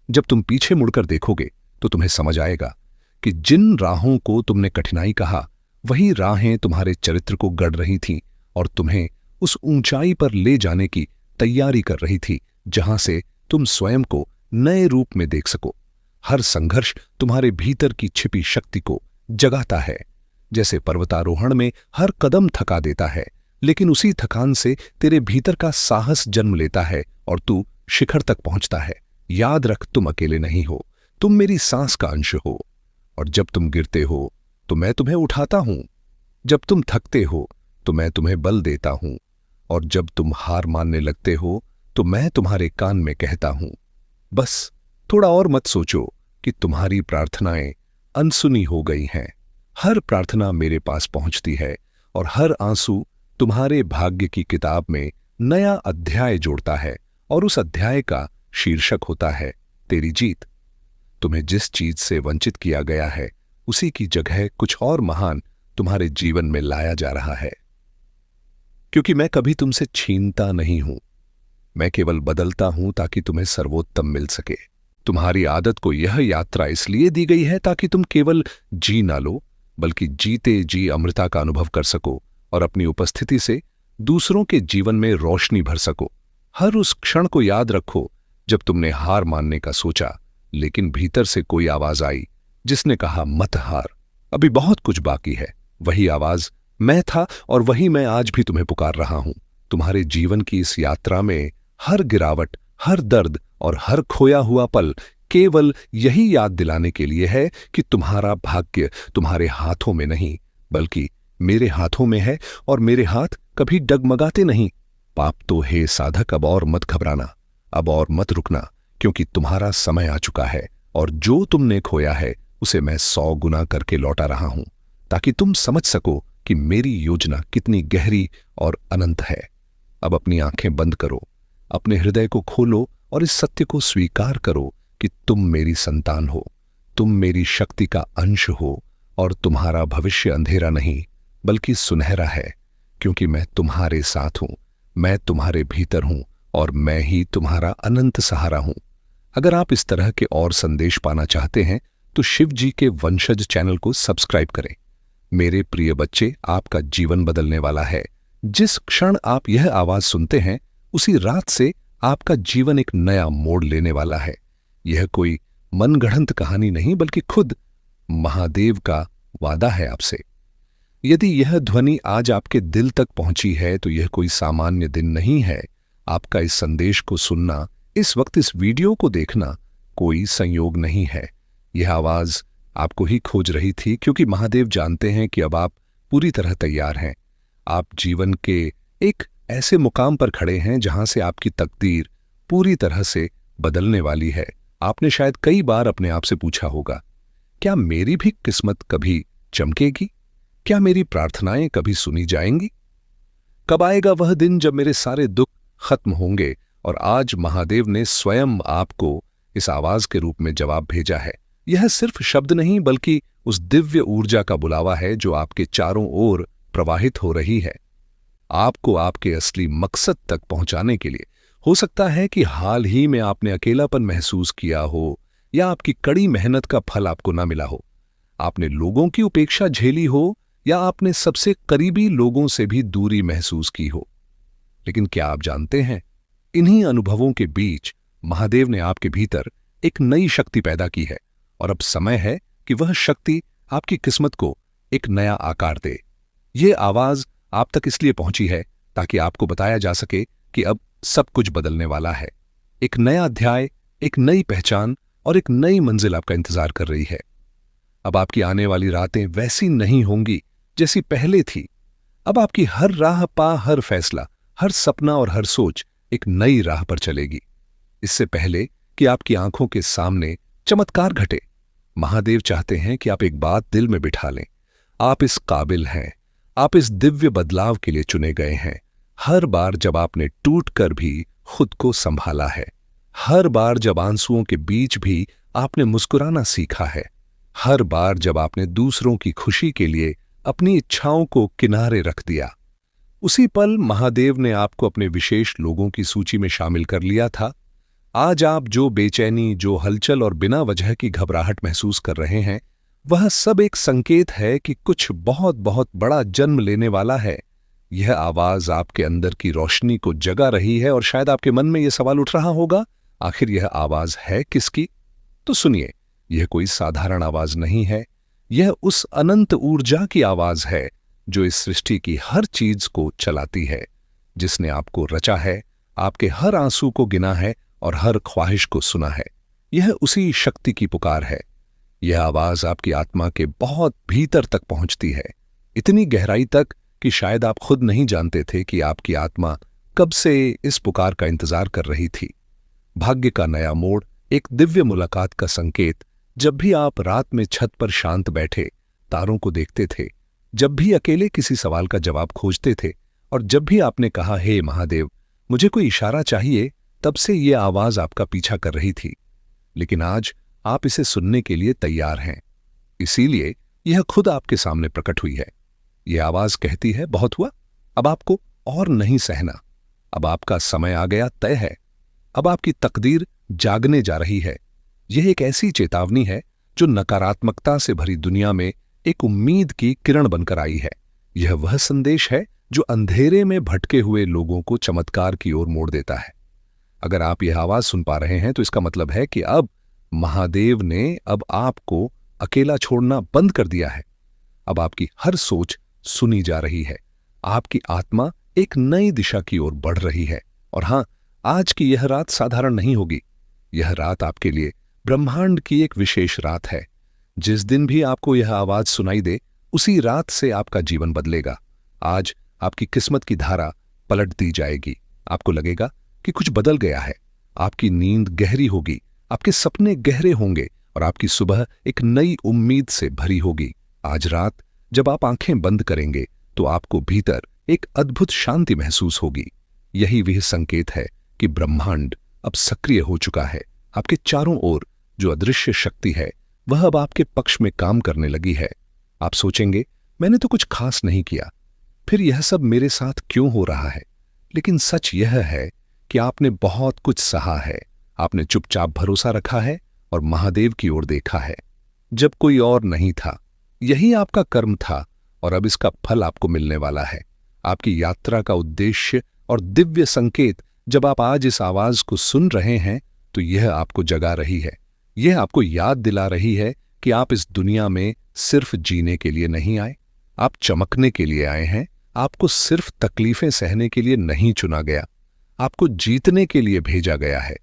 जब तुम पीछे मुड़कर देखोगे तो तुम्हें समझ आएगा कि जिन राहों को तुमने कठिनाई कहा, वही राहें तुम्हारे चरित्र को गढ़ रही थीं और तुम्हें उस ऊंचाई पर ले जाने की तैयारी कर रही थी जहां से तुम स्वयं को नए रूप में देख सको। हर संघर्ष तुम्हारे भीतर की छिपी शक्ति को जगाता है। जैसे पर्वतारोहण में हर कदम थका देता है, लेकिन उसी थकान से तेरे भीतर का साहस जन्म लेता है और तू शिखर तक पहुंचता है। याद रख, तुम अकेले नहीं हो, तुम मेरी सांस का अंश हो। और जब तुम गिरते हो तो मैं तुम्हें उठाता हूं, जब तुम थकते हो तो मैं तुम्हें बल देता हूं, और जब तुम हार मानने लगते हो तो मैं तुम्हारे कान में कहता हूं, बस थोड़ा और मत सोचो कि तुम्हारी प्रार्थनाएं अनसुनी हो गई हैं। हर प्रार्थना मेरे पास पहुंचती है और हर आंसू तुम्हारे भाग्य की किताब में नया अध्याय जोड़ता है, और उस अध्याय का शीर्षक होता है तेरी जीत। तुम्हें जिस चीज से वंचित किया गया है उसी की जगह कुछ और महान तुम्हारे जीवन में लाया जा रहा है। क्योंकि मैं कभी तुमसे छीनता नहीं हूं, मैं केवल बदलता हूं ताकि तुम्हें सर्वोत्तम मिल सके। तुम्हारी आदत को यह यात्रा इसलिए दी गई है ताकि तुम केवल जी ना लो, बल्कि जीते जी अमृता का अनुभव कर सको और अपनी उपस्थिति से दूसरों के जीवन में रोशनी भर सको। हर उस क्षण को याद रखो जब तुमने हार मानने का सोचा, लेकिन भीतर से कोई आवाज आई जिसने कहा मत हार, अभी बहुत कुछ बाकी है। वही आवाज मैं था और वही मैं आज भी तुम्हें पुकार रहा हूं। तुम्हारे जीवन की इस यात्रा में हर गिरावट, हर दर्द और हर खोया हुआ पल केवल यही याद दिलाने के लिए है कि तुम्हारा भाग्य तुम्हारे हाथों में नहीं बल्कि मेरे हाथों में है, और मेरे हाथ कभी डगमगाते नहीं। पाप तो हे साधक, अब और मत घबराना, अब और मत रुकना, क्योंकि तुम्हारा समय आ चुका है और जो तुमने खोया है उसे मैं 100 गुना करके लौटा रहा हूं, ताकि तुम समझ सको कि मेरी योजना कितनी गहरी और अनंत है। अब अपनी आंखें बंद करो, अपने हृदय को खोलो और इस सत्य को स्वीकार करो कि तुम मेरी संतान हो, तुम मेरी शक्ति का अंश हो, और तुम्हारा भविष्य अंधेरा नहीं बल्कि सुनहरा है, क्योंकि मैं तुम्हारे साथ हूं, मैं तुम्हारे भीतर हूं और मैं ही तुम्हारा अनंत सहारा हूं। अगर आप इस तरह के और संदेश पाना चाहते हैं तो शिव जी के वंशज चैनल को सब्सक्राइब करें। मेरे प्रिय बच्चे, आपका जीवन बदलने वाला है। जिस क्षण आप यह आवाज सुनते हैं उसी रात से आपका जीवन एक नया मोड़ लेने वाला है। यह कोई मनगढ़ंत कहानी नहीं बल्कि खुद महादेव का वादा है आपसे। यदि यह ध्वनि आज आपके दिल तक पहुंची है तो यह कोई सामान्य दिन नहीं है। आपका इस संदेश को सुनना, इस वक्त इस वीडियो को देखना कोई संयोग नहीं है। यह आवाज आपको ही खोज रही थी, क्योंकि महादेव जानते हैं कि अब आप पूरी तरह तैयार हैं। आप जीवन के एक ऐसे मुकाम पर खड़े हैं जहां से आपकी तकदीर पूरी तरह से बदलने वाली है। आपने शायद कई बार अपने आप से पूछा होगा, क्या मेरी भी किस्मत कभी चमकेगी? क्या मेरी प्रार्थनाएं कभी सुनी जाएंगी? कब आएगा वह दिन जब मेरे सारे दुख खत्म होंगे? और आज महादेव ने स्वयं आपको इस आवाज के रूप में जवाब भेजा है। यह सिर्फ शब्द नहीं बल्कि उस दिव्य ऊर्जा का बुलावा है जो आपके चारों ओर प्रवाहित हो रही है, आपको आपके असली मकसद तक पहुंचाने के लिए। हो सकता है कि हाल ही में आपने अकेलापन महसूस किया हो, या आपकी कड़ी मेहनत का फल आपको ना मिला हो, आपने लोगों की उपेक्षा झेली हो, या आपने सबसे करीबी लोगों से भी दूरी महसूस की हो। लेकिन क्या आप जानते हैं, इन्हीं अनुभवों के बीच महादेव ने आपके भीतर एक नई शक्ति पैदा की है, और अब समय है कि वह शक्ति आपकी किस्मत को एक नया आकार दे। यह आवाज आप तक इसलिए पहुंची है ताकि आपको बताया जा सके कि अब सब कुछ बदलने वाला है। एक नया अध्याय, एक नई पहचान और एक नई मंजिल आपका इंतजार कर रही है। अब आपकी आने वाली रातें वैसी नहीं होंगी जैसी पहले थी। अब आपकी हर राह पा, हर फैसला, हर सपना और हर सोच एक नई राह पर चलेगी। इससे पहले कि आपकी आंखों के सामने चमत्कार घटे, महादेव चाहते हैं कि आप एक बात दिल में बिठा लें, आप इस काबिल हैं, आप इस दिव्य बदलाव के लिए चुने गए हैं। हर बार जब आपने टूटकर भी खुद को संभाला है, हर बार जब आंसुओं के बीच भी आपने मुस्कुराना सीखा है, हर बार जब आपने दूसरों की खुशी के लिए अपनी इच्छाओं को किनारे रख दिया, उसी पल महादेव ने आपको अपने विशेष लोगों की सूची में शामिल कर लिया था। आज आप जो बेचैनी, जो हलचल और बिना वजह की घबराहट महसूस कर रहे हैं, वह सब एक संकेत है कि कुछ बहुत बहुत बड़ा जन्म लेने वाला है। यह आवाज आपके अंदर की रोशनी को जगा रही है, और शायद आपके मन में यह सवाल उठ रहा होगा, आखिर यह आवाज है किसकी? तो सुनिए, यह कोई साधारण आवाज नहीं है। यह उस अनंत ऊर्जा की आवाज है जो इस सृष्टि की हर चीज को चलाती है, जिसने आपको रचा है, आपके हर आंसू को गिना है और हर ख्वाहिश को सुना है। यह उसी शक्ति की पुकार है। यह आवाज आपकी आत्मा के बहुत भीतर तक पहुंचती है, इतनी गहराई तक कि शायद आप खुद नहीं जानते थे कि आपकी आत्मा कब से इस पुकार का इंतजार कर रही थी। भाग्य का नया मोड़, एक दिव्य मुलाकात का संकेत। जब भी आप रात में छत पर शांत बैठे तारों को देखते थे, जब भी अकेले किसी सवाल का जवाब खोजते थे, और जब भी आपने कहा, हे महादेव मुझे कोई इशारा चाहिए, तब से ये आवाज आपका पीछा कर रही थी। लेकिन आज आप इसे सुनने के लिए तैयार हैं, इसीलिए यह खुद आपके सामने प्रकट हुई है। यह आवाज कहती है, बहुत हुआ, अब आपको और नहीं सहना, अब आपका समय आ गया, तय है, अब आपकी तकदीर जागने जा रही है। यह एक ऐसी चेतावनी है जो नकारात्मकता से भरी दुनिया में एक उम्मीद की किरण बनकर आई है। यह वह संदेश है जो अंधेरे में भटके हुए लोगों को चमत्कार की ओर मोड़ देता है। अगर आप यह आवाज सुन पा रहे हैं तो इसका मतलब है कि अब महादेव ने अब आपको अकेला छोड़ना बंद कर दिया है। अब आपकी हर सोच सुनी जा रही है, आपकी आत्मा एक नई दिशा की ओर बढ़ रही है। और हां, आज की यह रात साधारण नहीं होगी। यह रात आपके लिए ब्रह्मांड की एक विशेष रात है। जिस दिन भी आपको यह आवाज सुनाई दे, उसी रात से आपका जीवन बदलेगा। आज आपकी किस्मत की धारा पलट दी जाएगी। आपको लगेगा कि कुछ बदल गया है। आपकी नींद गहरी होगी, आपके सपने गहरे होंगे और आपकी सुबह एक नई उम्मीद से भरी होगी। आज रात जब आप आंखें बंद करेंगे तो आपको भीतर एक अद्भुत शांति महसूस होगी। यही वह संकेत है कि ब्रह्मांड अब सक्रिय हो चुका है। आपके चारों ओर जो अदृश्य शक्ति है वह अब आपके पक्ष में काम करने लगी है। आप सोचेंगे, मैंने तो कुछ खास नहीं किया, फिर यह सब मेरे साथ क्यों हो रहा है? लेकिन सच यह है कि आपने बहुत कुछ सहा है। आपने चुपचाप भरोसा रखा है और महादेव की ओर देखा है जब कोई और नहीं था। यही आपका कर्म था और अब इसका फल आपको मिलने वाला है। आपकी यात्रा का उद्देश्य और दिव्य संकेत, जब आप आज इस आवाज को सुन रहे हैं तो यह आपको जगा रही है। यह आपको याद दिला रही है कि आप इस दुनिया में सिर्फ जीने के लिए नहीं आए, आप चमकने के लिए आए हैं। आपको सिर्फ तकलीफें सहने के लिए नहीं चुना गया, आपको जीतने के लिए भेजा गया है।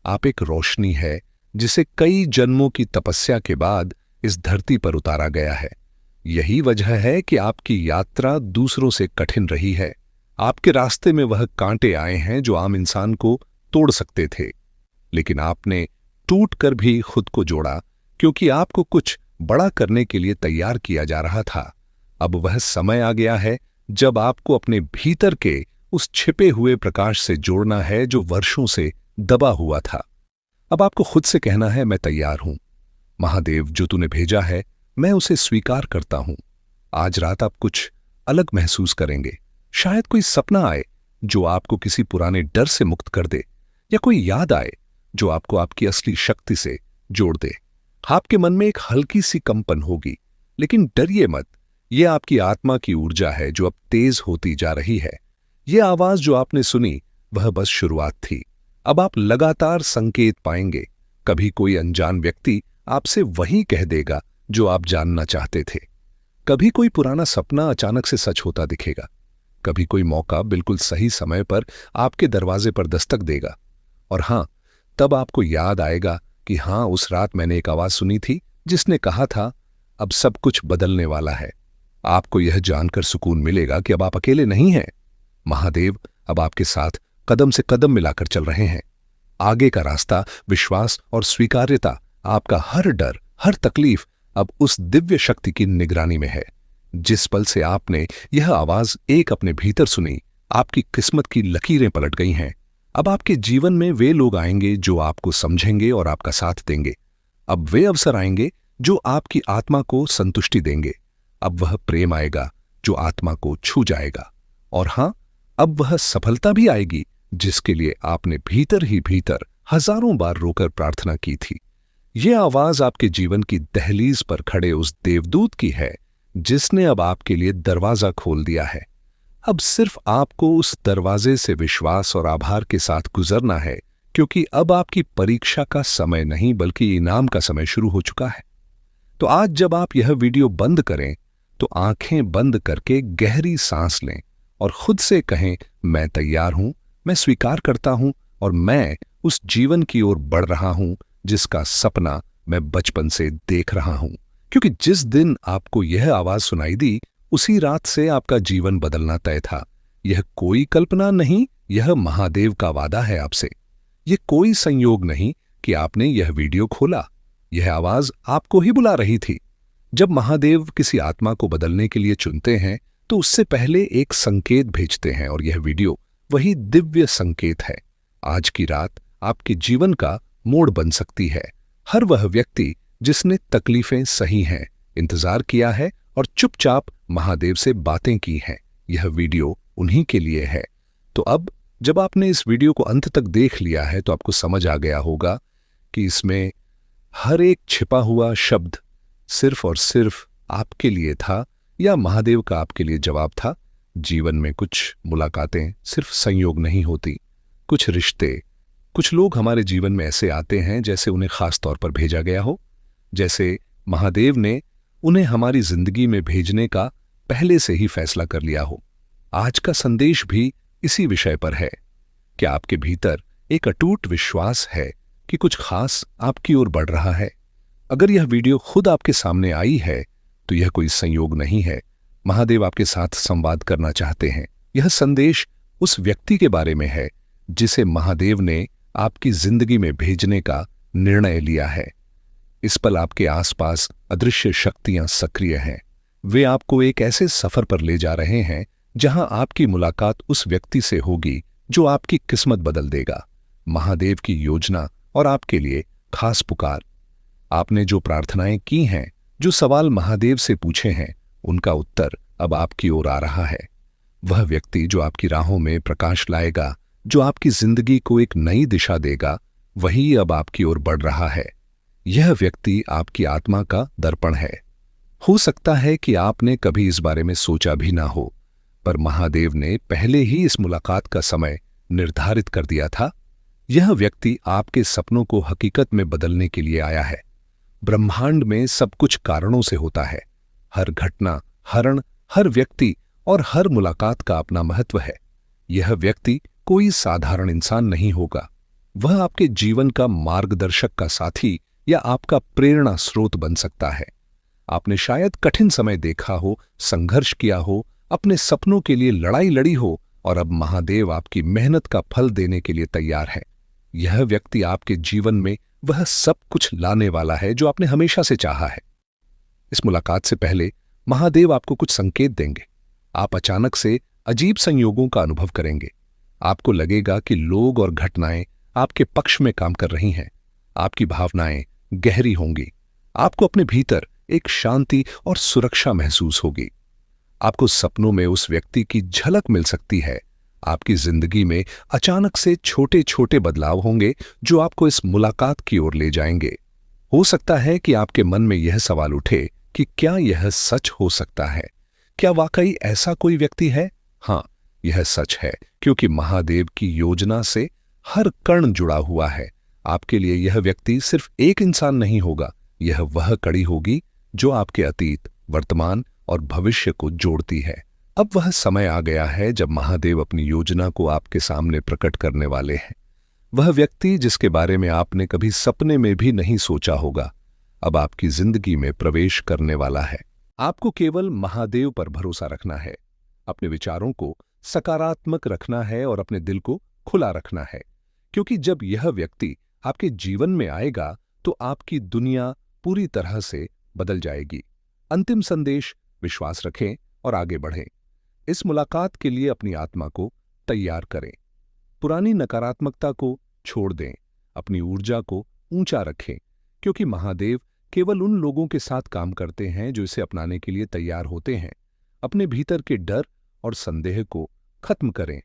आप एक रोशनी है जिसे कई जन्मों की तपस्या के बाद इस धरती पर उतारा गया है। यही वजह है कि आपकी यात्रा दूसरों से कठिन रही है। आपके रास्ते में वह कांटे आए हैं जो आम इंसान को तोड़ सकते थे, लेकिन आपने टूट कर भी खुद को जोड़ा, क्योंकि आपको कुछ बड़ा करने के लिए तैयार किया जा रहा था। अब वह समय आ गया है जब आपको अपने भीतर के उस छिपे हुए प्रकाश से जोड़ना है जो वर्षों से दबा हुआ था। अब आपको खुद से कहना है, मैं तैयार हूं। महादेव, जो तूने भेजा है मैं उसे स्वीकार करता हूं। आज रात आप कुछ अलग महसूस करेंगे। शायद कोई सपना आए जो आपको किसी पुराने डर से मुक्त कर दे, या कोई याद आए जो आपको आपकी असली शक्ति से जोड़ दे। आपके मन में एक हल्की सी कंपन होगी, लेकिन डरिए मत। यह आपकी आत्मा की ऊर्जा है जो अब तेज होती जा रही है। यह आवाज जो आपने सुनी वह बस शुरुआत थी। अब आप लगातार संकेत पाएंगे। कभी कोई अनजान व्यक्ति आपसे वही कह देगा जो आप जानना चाहते थे। कभी कोई पुराना सपना अचानक से सच होता दिखेगा। कभी कोई मौका बिल्कुल सही समय पर आपके दरवाजे पर दस्तक देगा। और हां, तब आपको याद आएगा कि हां, उस रात मैंने एक आवाज सुनी थी जिसने कहा था, अब सब कुछ बदलने वाला है। आपको यह जानकर सुकून मिलेगा कि अब आप अकेले नहीं हैं। महादेव अब आपके साथ कदम से कदम मिलाकर चल रहे हैं। आगे का रास्ता विश्वास और स्वीकार्यता, आपका हर डर, हर तकलीफ अब उस दिव्य शक्ति की निगरानी में है। जिस पल से आपने यह आवाज एक अपने भीतर सुनी, आपकी किस्मत की लकीरें पलट गई हैं। अब आपके जीवन में वे लोग आएंगे जो आपको समझेंगे और आपका साथ देंगे। अब वे अवसर आएंगे जो आपकी आत्मा को संतुष्टि देंगे। अब वह प्रेम आएगा जो आत्मा को छू जाएगा। और हां, अब वह सफलता भी आएगी जिसके लिए आपने भीतर ही भीतर हजारों बार रोकर प्रार्थना की थी। यह आवाज आपके जीवन की दहलीज पर खड़े उस देवदूत की है जिसने अब आपके लिए दरवाजा खोल दिया है। अब सिर्फ आपको उस दरवाजे से विश्वास और आभार के साथ गुजरना है, क्योंकि अब आपकी परीक्षा का समय नहीं बल्कि इनाम का समय शुरू हो चुका है। तो आज जब आप यह वीडियो बंद करें तो आंखें बंद करके गहरी सांस लें और खुद से कहें, मैं तैयार हूं, मैं स्वीकार करता हूं और मैं उस जीवन की ओर बढ़ रहा हूं जिसका सपना मैं बचपन से देख रहा हूं। क्योंकि जिस दिन आपको यह आवाज सुनाई दी उसी रात से आपका जीवन बदलना तय था। यह कोई कल्पना नहीं, यह महादेव का वादा है आपसे। यह कोई संयोग नहीं कि आपने यह वीडियो खोला। यह आवाज आपको ही बुला रही थी। जब महादेव किसी आत्मा को बदलने के लिए चुनते हैं तो उससे पहले एक संकेत भेजते हैं, और यह वीडियो वही दिव्य संकेत है। आज की रात आपके जीवन का मोड़ बन सकती है। हर वह व्यक्ति जिसने तकलीफें सही हैं, इंतजार किया है और चुपचाप महादेव से बातें की हैं, यह वीडियो उन्हीं के लिए है। तो अब जब आपने इस वीडियो को अंत तक देख लिया है तो आपको समझ आ गया होगा कि इसमें हर एक छिपा हुआ शब्द सिर्फ और सिर्फ आपके लिए था, या महादेव का आपके लिए जवाब था। जीवन में कुछ मुलाकातें सिर्फ संयोग नहीं होती। कुछ रिश्ते, कुछ लोग हमारे जीवन में ऐसे आते हैं जैसे उन्हें खास तौर पर भेजा गया हो, जैसे महादेव ने उन्हें हमारी जिंदगी में भेजने का पहले से ही फैसला कर लिया हो। आज का संदेश भी इसी विषय पर है। क्या आपके भीतर एक अटूट विश्वास है कि कुछ खास आपकी ओर बढ़ रहा है? अगर यह वीडियो खुद आपके सामने आई है तो यह कोई संयोग नहीं है। महादेव आपके साथ संवाद करना चाहते हैं। यह संदेश उस व्यक्ति के बारे में है जिसे महादेव ने आपकी जिंदगी में भेजने का निर्णय लिया है। इस पल आपके आसपास अदृश्य शक्तियां सक्रिय हैं। वे आपको एक ऐसे सफर पर ले जा रहे हैं जहां आपकी मुलाकात उस व्यक्ति से होगी जो आपकी किस्मत बदल देगा। महादेव की योजना और आपके लिए खास पुकार। आपने जो प्रार्थनाएं की हैं, जो सवाल महादेव से पूछे हैं, उनका उत्तर अब आपकी ओर आ रहा है। वह व्यक्ति जो आपकी राहों में प्रकाश लाएगा, जो आपकी जिंदगी को एक नई दिशा देगा, वही अब आपकी ओर बढ़ रहा है। यह व्यक्ति आपकी आत्मा का दर्पण है। हो सकता है कि आपने कभी इस बारे में सोचा भी ना हो, पर महादेव ने पहले ही इस मुलाकात का समय निर्धारित कर दिया था। यह व्यक्ति आपके सपनों को हकीकत में बदलने के लिए आया है। ब्रह्मांड में सब कुछ कारणों से होता है। हर घटना, हर व्यक्ति और हर मुलाकात का अपना महत्व है। यह व्यक्ति कोई साधारण इंसान नहीं होगा। वह आपके जीवन का मार्गदर्शक का साथी या आपका प्रेरणा स्रोत बन सकता है। आपने शायद कठिन समय देखा हो, संघर्ष किया हो, अपने सपनों के लिए लड़ाई लड़ी हो, और अब महादेव आपकी मेहनत का फल देने के लिए तैयार है। यह व्यक्ति आपके जीवन में वह सब कुछ लाने वाला है जो आपने हमेशा से चाहा है। इस मुलाकात से पहले महादेव आपको कुछ संकेत देंगे। आप अचानक से अजीब संयोगों का अनुभव करेंगे। आपको लगेगा कि लोग और घटनाएं आपके पक्ष में काम कर रही हैं। आपकी भावनाएं गहरी होंगी। आपको अपने भीतर एक शांति और सुरक्षा महसूस होगी। आपको सपनों में उस व्यक्ति की झलक मिल सकती है। आपकी जिंदगी में अचानक से छोटे छोटे बदलाव होंगे जो आपको इस मुलाकात की ओर ले जाएंगे। हो सकता है कि आपके मन में यह सवाल उठे कि क्या यह सच हो सकता है? क्या वाकई ऐसा कोई व्यक्ति है? हाँ, यह सच है, क्योंकि महादेव की योजना से हर कण जुड़ा हुआ है। आपके लिए यह व्यक्ति सिर्फ एक इंसान नहीं होगा, यह वह कड़ी होगी जो आपके अतीत, वर्तमान और भविष्य को जोड़ती है। अब वह समय आ गया है जब महादेव अपनी योजना को आपके सामने प्रकट करने वाले हैं। वह व्यक्ति जिसके बारे में आपने कभी सपने में भी नहीं सोचा होगा, अब आपकी जिंदगी में प्रवेश करने वाला है। आपको केवल महादेव पर भरोसा रखना है, अपने विचारों को सकारात्मक रखना है और अपने दिल को खुला रखना है, क्योंकि जब यह व्यक्ति आपके जीवन में आएगा तो आपकी दुनिया पूरी तरह से बदल जाएगी। अंतिम संदेश: विश्वास रखें और आगे बढ़ें। इस मुलाकात के लिए अपनी आत्मा को तैयार करें। पुरानी नकारात्मकता को छोड़ दें, अपनी ऊर्जा को ऊंचा रखें, क्योंकि महादेव केवल उन लोगों के साथ काम करते हैं जो इसे अपनाने के लिए तैयार होते हैं। अपने भीतर के डर और संदेह को खत्म करें।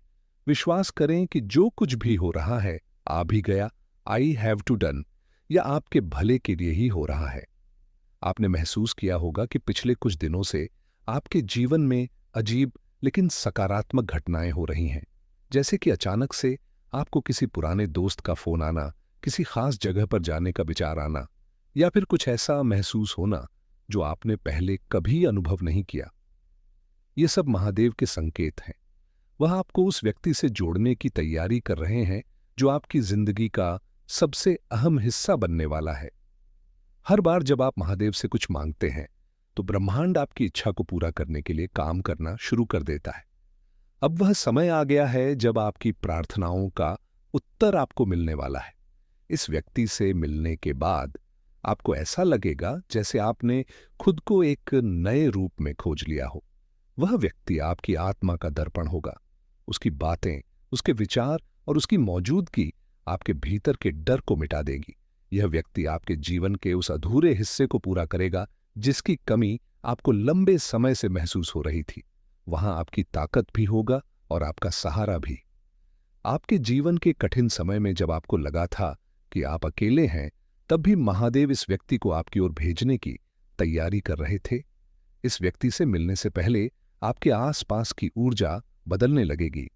विश्वास करें कि जो कुछ भी हो रहा है आ भी गया, आई हैव टू डन, या आपके भले के लिए ही हो रहा है। आपने महसूस किया होगा कि पिछले कुछ दिनों से आपके जीवन में अजीब लेकिन सकारात्मक घटनाएं हो रही हैं, जैसे कि अचानक से आपको किसी पुराने दोस्त का फोन आना, किसी खास जगह पर जाने का विचार आना, या फिर कुछ ऐसा महसूस होना जो आपने पहले कभी अनुभव नहीं किया। ये सब महादेव के संकेत हैं। वह आपको उस व्यक्ति से जोड़ने की तैयारी कर रहे हैं जो आपकी जिंदगी का सबसे अहम हिस्सा बनने वाला है। हर बार जब आप महादेव से कुछ मांगते हैं तो ब्रह्मांड आपकी इच्छा को पूरा करने के लिए काम करना शुरू कर देता है। अब वह समय आ गया है जब आपकी प्रार्थनाओं का उत्तर आपको मिलने वाला है। इस व्यक्ति से मिलने के बाद आपको ऐसा लगेगा जैसे आपने खुद को एक नए रूप में खोज लिया हो। वह व्यक्ति आपकी आत्मा का दर्पण होगा। उसकी बातें, उसके विचार और उसकी मौजूदगी आपके भीतर के डर को मिटा देगी। यह व्यक्ति आपके जीवन के उस अधूरे हिस्से को पूरा करेगा जिसकी कमी आपको लंबे समय से महसूस हो रही थी। वहां आपकी ताकत भी होगा और आपका सहारा भी। आपके जीवन के कठिन समय में जब आपको लगा था कि आप अकेले हैं, तब भी महादेव इस व्यक्ति को आपकी ओर भेजने की तैयारी कर रहे थे। इस व्यक्ति से मिलने से पहले आपके आसपास की ऊर्जा बदलने लगेगी।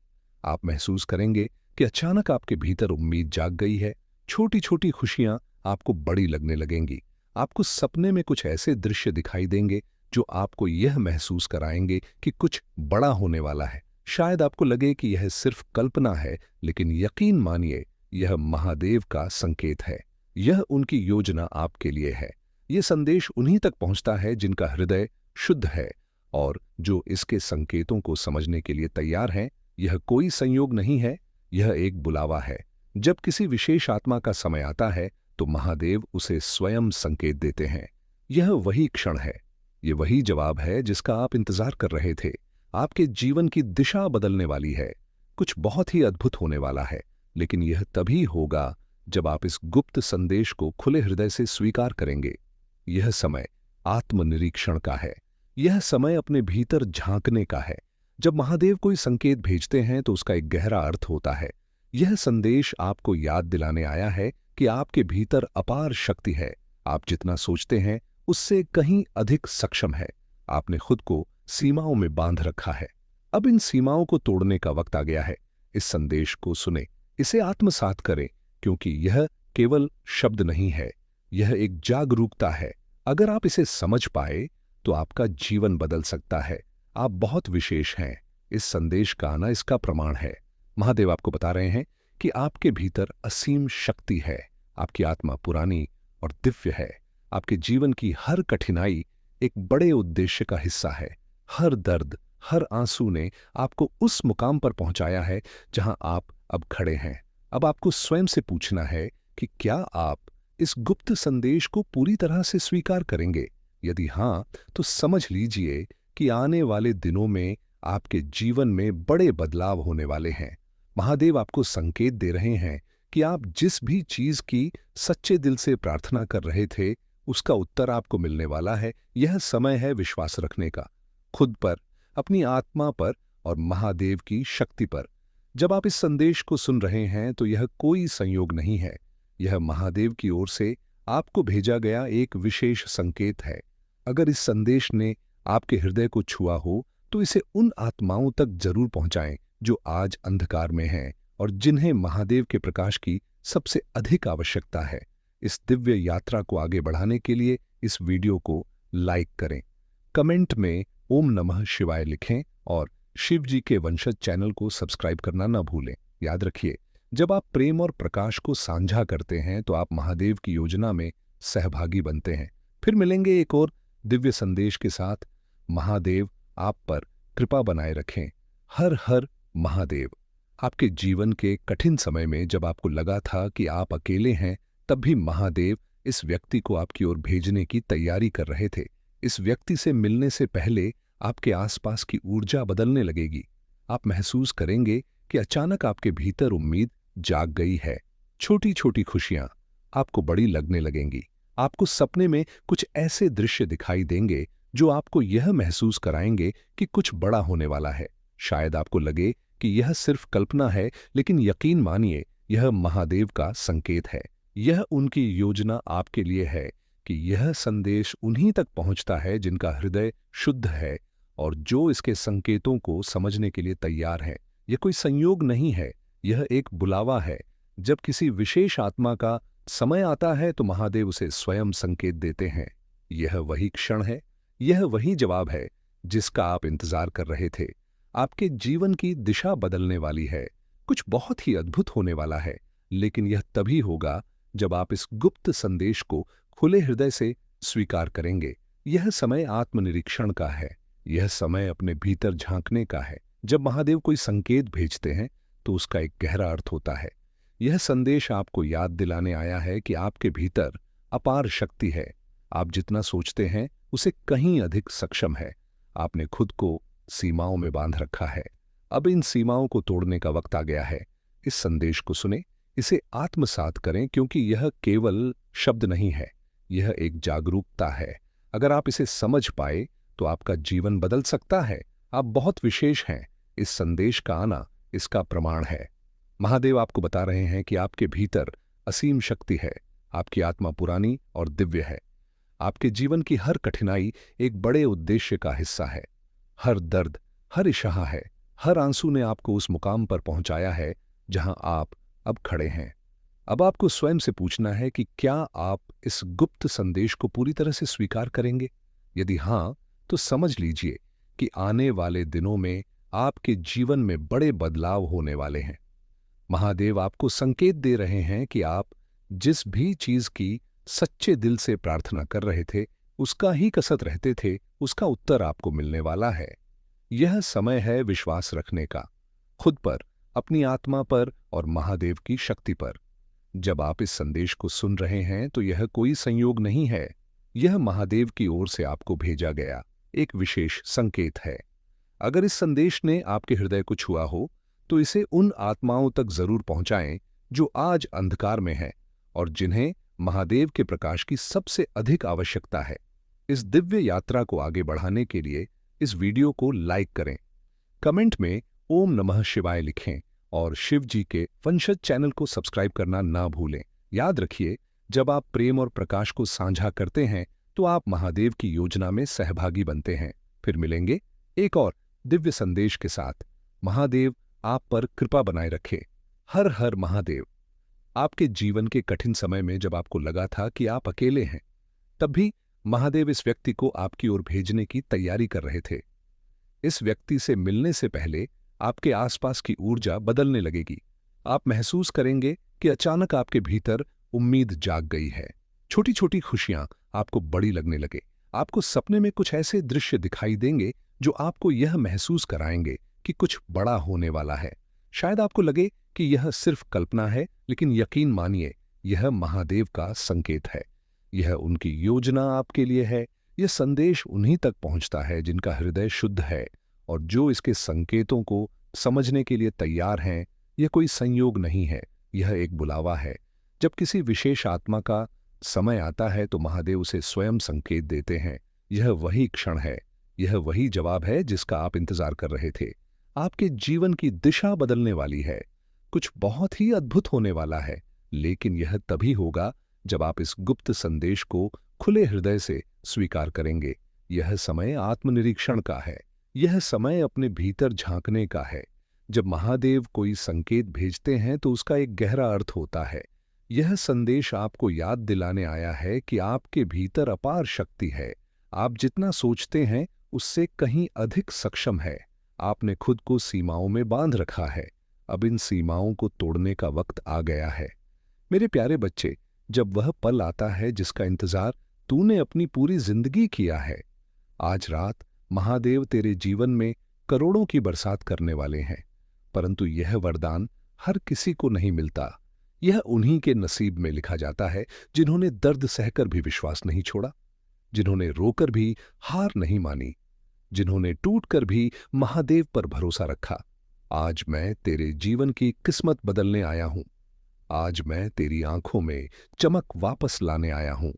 आप महसूस करेंगे कि अचानक आपके भीतर उम्मीद जाग गई है। छोटी छोटी खुशियां आपको बड़ी लगने लगेंगी। आपको सपने में कुछ ऐसे दृश्य दिखाई देंगे जो आपको यह महसूस कराएंगे कि कुछ बड़ा होने वाला है। शायद आपको लगे कि यह सिर्फ कल्पना है, लेकिन यकीन मानिए यह महादेव का संकेत है। यह उनकी योजना आपके लिए है। यह संदेश उन्हीं तक पहुंचता है जिनका हृदय शुद्ध है और जो इसके संकेतों को समझने के लिए तैयार हैं। यह कोई संयोग नहीं है, यह एक बुलावा है। जब किसी विशेष आत्मा का समय आता है तो महादेव उसे स्वयं संकेत देते हैं। यह वही क्षण है, यह वही जवाब है जिसका आप इंतजार कर रहे थे। आपके जीवन की दिशा बदलने वाली है। कुछ बहुत ही अद्भुत होने वाला है, लेकिन यह तभी होगा जब आप इस गुप्त संदेश को खुले हृदय से स्वीकार करेंगे। यह समय आत्मनिरीक्षण का है। यह समय अपने भीतर झांकने का है। जब महादेव कोई संकेत भेजते हैं तो उसका एक गहरा अर्थ होता है। यह संदेश आपको याद दिलाने आया है कि आपके भीतर अपार शक्ति है। आप जितना सोचते हैं उससे कहीं अधिक सक्षम है। आपने खुद को सीमाओं में बांध रखा है। अब इन सीमाओं को तोड़ने का वक्त आ गया है। इस संदेश को सुने, इसे आत्मसात करें, क्योंकि यह केवल शब्द नहीं है, यह एक जागरूकता है। अगर आप इसे समझ पाए तो आपका जीवन बदल सकता है। आप बहुत विशेष हैं। इस संदेश का आना इसका प्रमाण है। महादेव आपको बता रहे हैं कि आपके भीतर असीम शक्ति है। आपकी आत्मा पुरानी और दिव्य है। आपके जीवन की हर कठिनाई एक बड़े उद्देश्य का हिस्सा है। हर दर्द, हर आंसू ने आपको उस मुकाम पर पहुंचाया है जहां आप अब खड़े हैं। अब आपको स्वयं से पूछना है कि क्या आप इस गुप्त संदेश को पूरी तरह से स्वीकार करेंगे। यदि हां, तो समझ लीजिए कि आने वाले दिनों में आपके जीवन में बड़े बदलाव होने वाले हैं। महादेव आपको संकेत दे रहे हैं कि आप जिस भी चीज की सच्चे दिल से प्रार्थना कर रहे थे, उसका उत्तर आपको मिलने वाला है। यह समय है विश्वास रखने का, खुद पर, अपनी आत्मा पर और महादेव की शक्ति पर। जब आप इस संदेश को सुन रहे हैं तो यह कोई संयोग नहीं है, यह महादेव की ओर से आपको भेजा गया एक विशेष संकेत है। अगर इस संदेश ने आपके हृदय को छुआ हो तो इसे उन आत्माओं तक जरूर पहुंचाएं जो आज अंधकार में हैं और जिन्हें महादेव के प्रकाश की सबसे अधिक आवश्यकता है। इस दिव्य यात्रा को आगे बढ़ाने के लिए इस वीडियो को लाइक करें, कमेंट में ओम नमः शिवाय लिखें और शिव जी के वंशज चैनल को सब्सक्राइब करना न भूलें। याद रखिए, जब आप प्रेम और प्रकाश को साझा करते हैं तो आप महादेव की योजना में सहभागी बनते हैं। फिर मिलेंगे एक और दिव्य संदेश के साथ। महादेव आप पर कृपा बनाए रखें। हर हर महादेव। आपके जीवन के कठिन समय में जब आपको लगा था कि आप अकेले हैं, तब भी महादेव इस व्यक्ति को आपकी ओर भेजने की तैयारी कर रहे थे। इस व्यक्ति से मिलने से पहले आपके आसपास की ऊर्जा बदलने लगेगी। आप महसूस करेंगे कि अचानक आपके भीतर उम्मीद जाग गई है। छोटी छोटी खुशियां आपको बड़ी लगने लगेंगी। आपको सपने में कुछ ऐसे दृश्य दिखाई देंगे जो आपको यह महसूस कराएंगे कि कुछ बड़ा होने वाला है। शायद आपको लगे कि यह सिर्फ कल्पना है, लेकिन यकीन मानिए यह महादेव का संकेत है। यह उनकी योजना आपके लिए है कि यह संदेश उन्हीं तक पहुंचता है जिनका हृदय शुद्ध है और जो इसके संकेतों को समझने के लिए तैयार है। यह कोई संयोग नहीं है, यह एक बुलावा है। जब किसी विशेष आत्मा का समय आता है तो महादेव उसे स्वयं संकेत देते हैं। यह वही क्षण है, यह वही जवाब है जिसका आप इंतजार कर रहे थे। आपके जीवन की दिशा बदलने वाली है। कुछ बहुत ही अद्भुत होने वाला है, लेकिन यह तभी होगा जब आप इस गुप्त संदेश को खुले हृदय से स्वीकार करेंगे। यह समय आत्मनिरीक्षण का है। यह समय अपने भीतर झांकने का है। जब महादेव कोई संकेत भेजते हैं तो उसका एक गहरा अर्थ होता है। यह संदेश आपको याद दिलाने आया है कि आपके भीतर अपार शक्ति है। आप जितना सोचते हैं उसे कहीं अधिक सक्षम है। आपने खुद को सीमाओं में बांध रखा है। अब इन सीमाओं को तोड़ने का वक्त आ गया है। इस संदेश को सुने, इसे आत्मसात करें, क्योंकि यह केवल शब्द नहीं है, यह एक जागरूकता है। अगर आप इसे समझ पाए तो आपका जीवन बदल सकता है। आप बहुत विशेष हैं। इस संदेश का आना इसका प्रमाण है। महादेव आपको बता रहे हैं कि आपके भीतर असीम शक्ति है। आपकी आत्मा पुरानी और दिव्य है। आपके जीवन की हर कठिनाई एक बड़े उद्देश्य का हिस्सा है। हर दर्द, हर इशाहा है, हर आंसू ने आपको उस मुकाम पर पहुंचाया है जहां आप अब खड़े हैं। अब आपको स्वयं से पूछना है कि क्या आप इस गुप्त संदेश को पूरी तरह से स्वीकार करेंगे? यदि हां, तो समझ लीजिए कि आने वाले दिनों में आपके जीवन में बड़े बदलाव होने वाले हैं। महादेव आपको संकेत दे रहे हैं कि आप जिस भी चीज की सच्चे दिल से प्रार्थना कर रहे थे, उसका ही कसत रहते थे, उसका उत्तर आपको मिलने वाला है। यह समय है विश्वास रखने का, खुद पर, अपनी आत्मा पर और महादेव की शक्ति पर। जब आप इस संदेश को सुन रहे हैं तो यह कोई संयोग नहीं है। यह महादेव की ओर से आपको भेजा गया एक विशेष संकेत है। अगर इस संदेश ने आपके हृदय को छुआ हो तो इसे उन आत्माओं तक जरूर पहुंचाएं जो आज अंधकार में हैं और जिन्हें महादेव के प्रकाश की सबसे अधिक आवश्यकता है। इस दिव्य यात्रा को आगे बढ़ाने के लिए इस वीडियो को लाइक करें, कमेंट में ओम नमः शिवाय लिखें और शिव जी के वंशज चैनल को सब्सक्राइब करना ना भूलें। याद रखिए, जब आप प्रेम और प्रकाश को साझा करते हैं तो आप महादेव की योजना में सहभागी बनते हैं। फिर मिलेंगे एक और दिव्य संदेश के साथ। महादेव आप पर कृपा बनाए रखे। हर हर महादेव। आपके जीवन के कठिन समय में जब आपको लगा था कि आप अकेले हैं, तब भी महादेव इस व्यक्ति को आपकी ओर भेजने की तैयारी कर रहे थे। इस व्यक्ति से मिलने से पहले आपके आसपास की ऊर्जा बदलने लगेगी। आप महसूस करेंगे कि अचानक आपके भीतर उम्मीद जाग गई है। छोटी छोटी खुशियां आपको बड़ी लगने लगे। आपको सपने में कुछ ऐसे दृश्य दिखाई देंगे जो आपको यह महसूस कराएंगे कि कुछ बड़ा होने वाला है। शायद आपको लगे कि यह सिर्फ कल्पना है, लेकिन यकीन मानिए, यह महादेव का संकेत है। यह उनकी योजना आपके लिए है। यह संदेश उन्हीं तक पहुंचता है जिनका हृदय शुद्ध है और जो इसके संकेतों को समझने के लिए तैयार हैं। यह कोई संयोग नहीं है, यह एक बुलावा है। जब किसी विशेष आत्मा का समय आता है तो महादेव उसे स्वयं संकेत देते हैं। यह वही क्षण है, यह वही जवाब है जिसका आप इंतजार कर रहे थे। आपके जीवन की दिशा बदलने वाली है। कुछ बहुत ही अद्भुत होने वाला है, लेकिन यह तभी होगा जब आप इस गुप्त संदेश को खुले हृदय से स्वीकार करेंगे। यह समय आत्मनिरीक्षण का है। यह समय अपने भीतर झांकने का है। जब महादेव कोई संकेत भेजते हैं तो उसका एक गहरा अर्थ होता है। यह संदेश आपको याद दिलाने आया है कि आपके भीतर अपार शक्ति है। आप जितना सोचते हैं उससे कहीं अधिक सक्षम है। आपने खुद को सीमाओं में बांध रखा है। अब इन सीमाओं को तोड़ने का वक्त आ गया है। मेरे प्यारे बच्चे, जब वह पल आता है जिसका इंतजार तूने अपनी पूरी जिंदगी किया है, आज रात महादेव तेरे जीवन में करोड़ों की बरसात करने वाले हैं। परंतु यह वरदान हर किसी को नहीं मिलता। यह उन्हीं के नसीब में लिखा जाता है जिन्होंने दर्द सहकर भी विश्वास नहीं छोड़ा, जिन्होंने रोकर भी हार नहीं मानी, जिन्होंने टूटकर भी महादेव पर भरोसा रखा। आज मैं तेरे जीवन की किस्मत बदलने आया हूं। आज मैं तेरी आंखों में चमक वापस लाने आया हूं।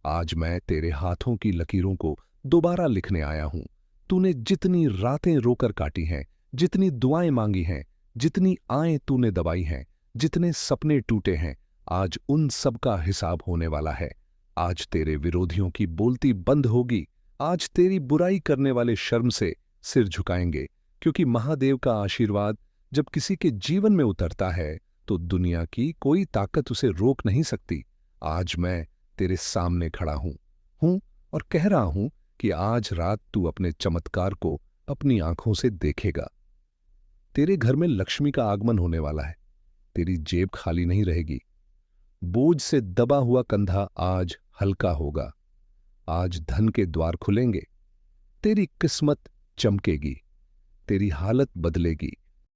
आज मैं तेरे हाथों की लकीरों को दोबारा लिखने आया हूं। तूने जितनी रातें रोकर काटी हैं, जितनी दुआएं मांगी हैं, जितनी आएं तूने दबाई हैं, जितने सपने टूटे हैं, आज उन सब का हिसाब होने वाला है। आज तेरे विरोधियों की बोलती बंद होगी। आज तेरी बुराई करने वाले शर्म से सिर झुकाएंगे, क्योंकि महादेव का आशीर्वाद जब किसी के जीवन में उतरता है तो दुनिया की कोई ताकत उसे रोक नहीं सकती। आज मैं तेरे सामने खड़ा हूं और कह रहा हूं कि आज रात तू अपने चमत्कार को अपनी आंखों से देखेगा। तेरे घर में लक्ष्मी का आगमन होने वाला है। तेरी जेब खाली नहीं रहेगी। बोझ से दबा हुआ कंधा आज हल्का होगा। आज धन के द्वार खुलेंगे, तेरी किस्मत चमकेगी, तेरी हालत बदलेगी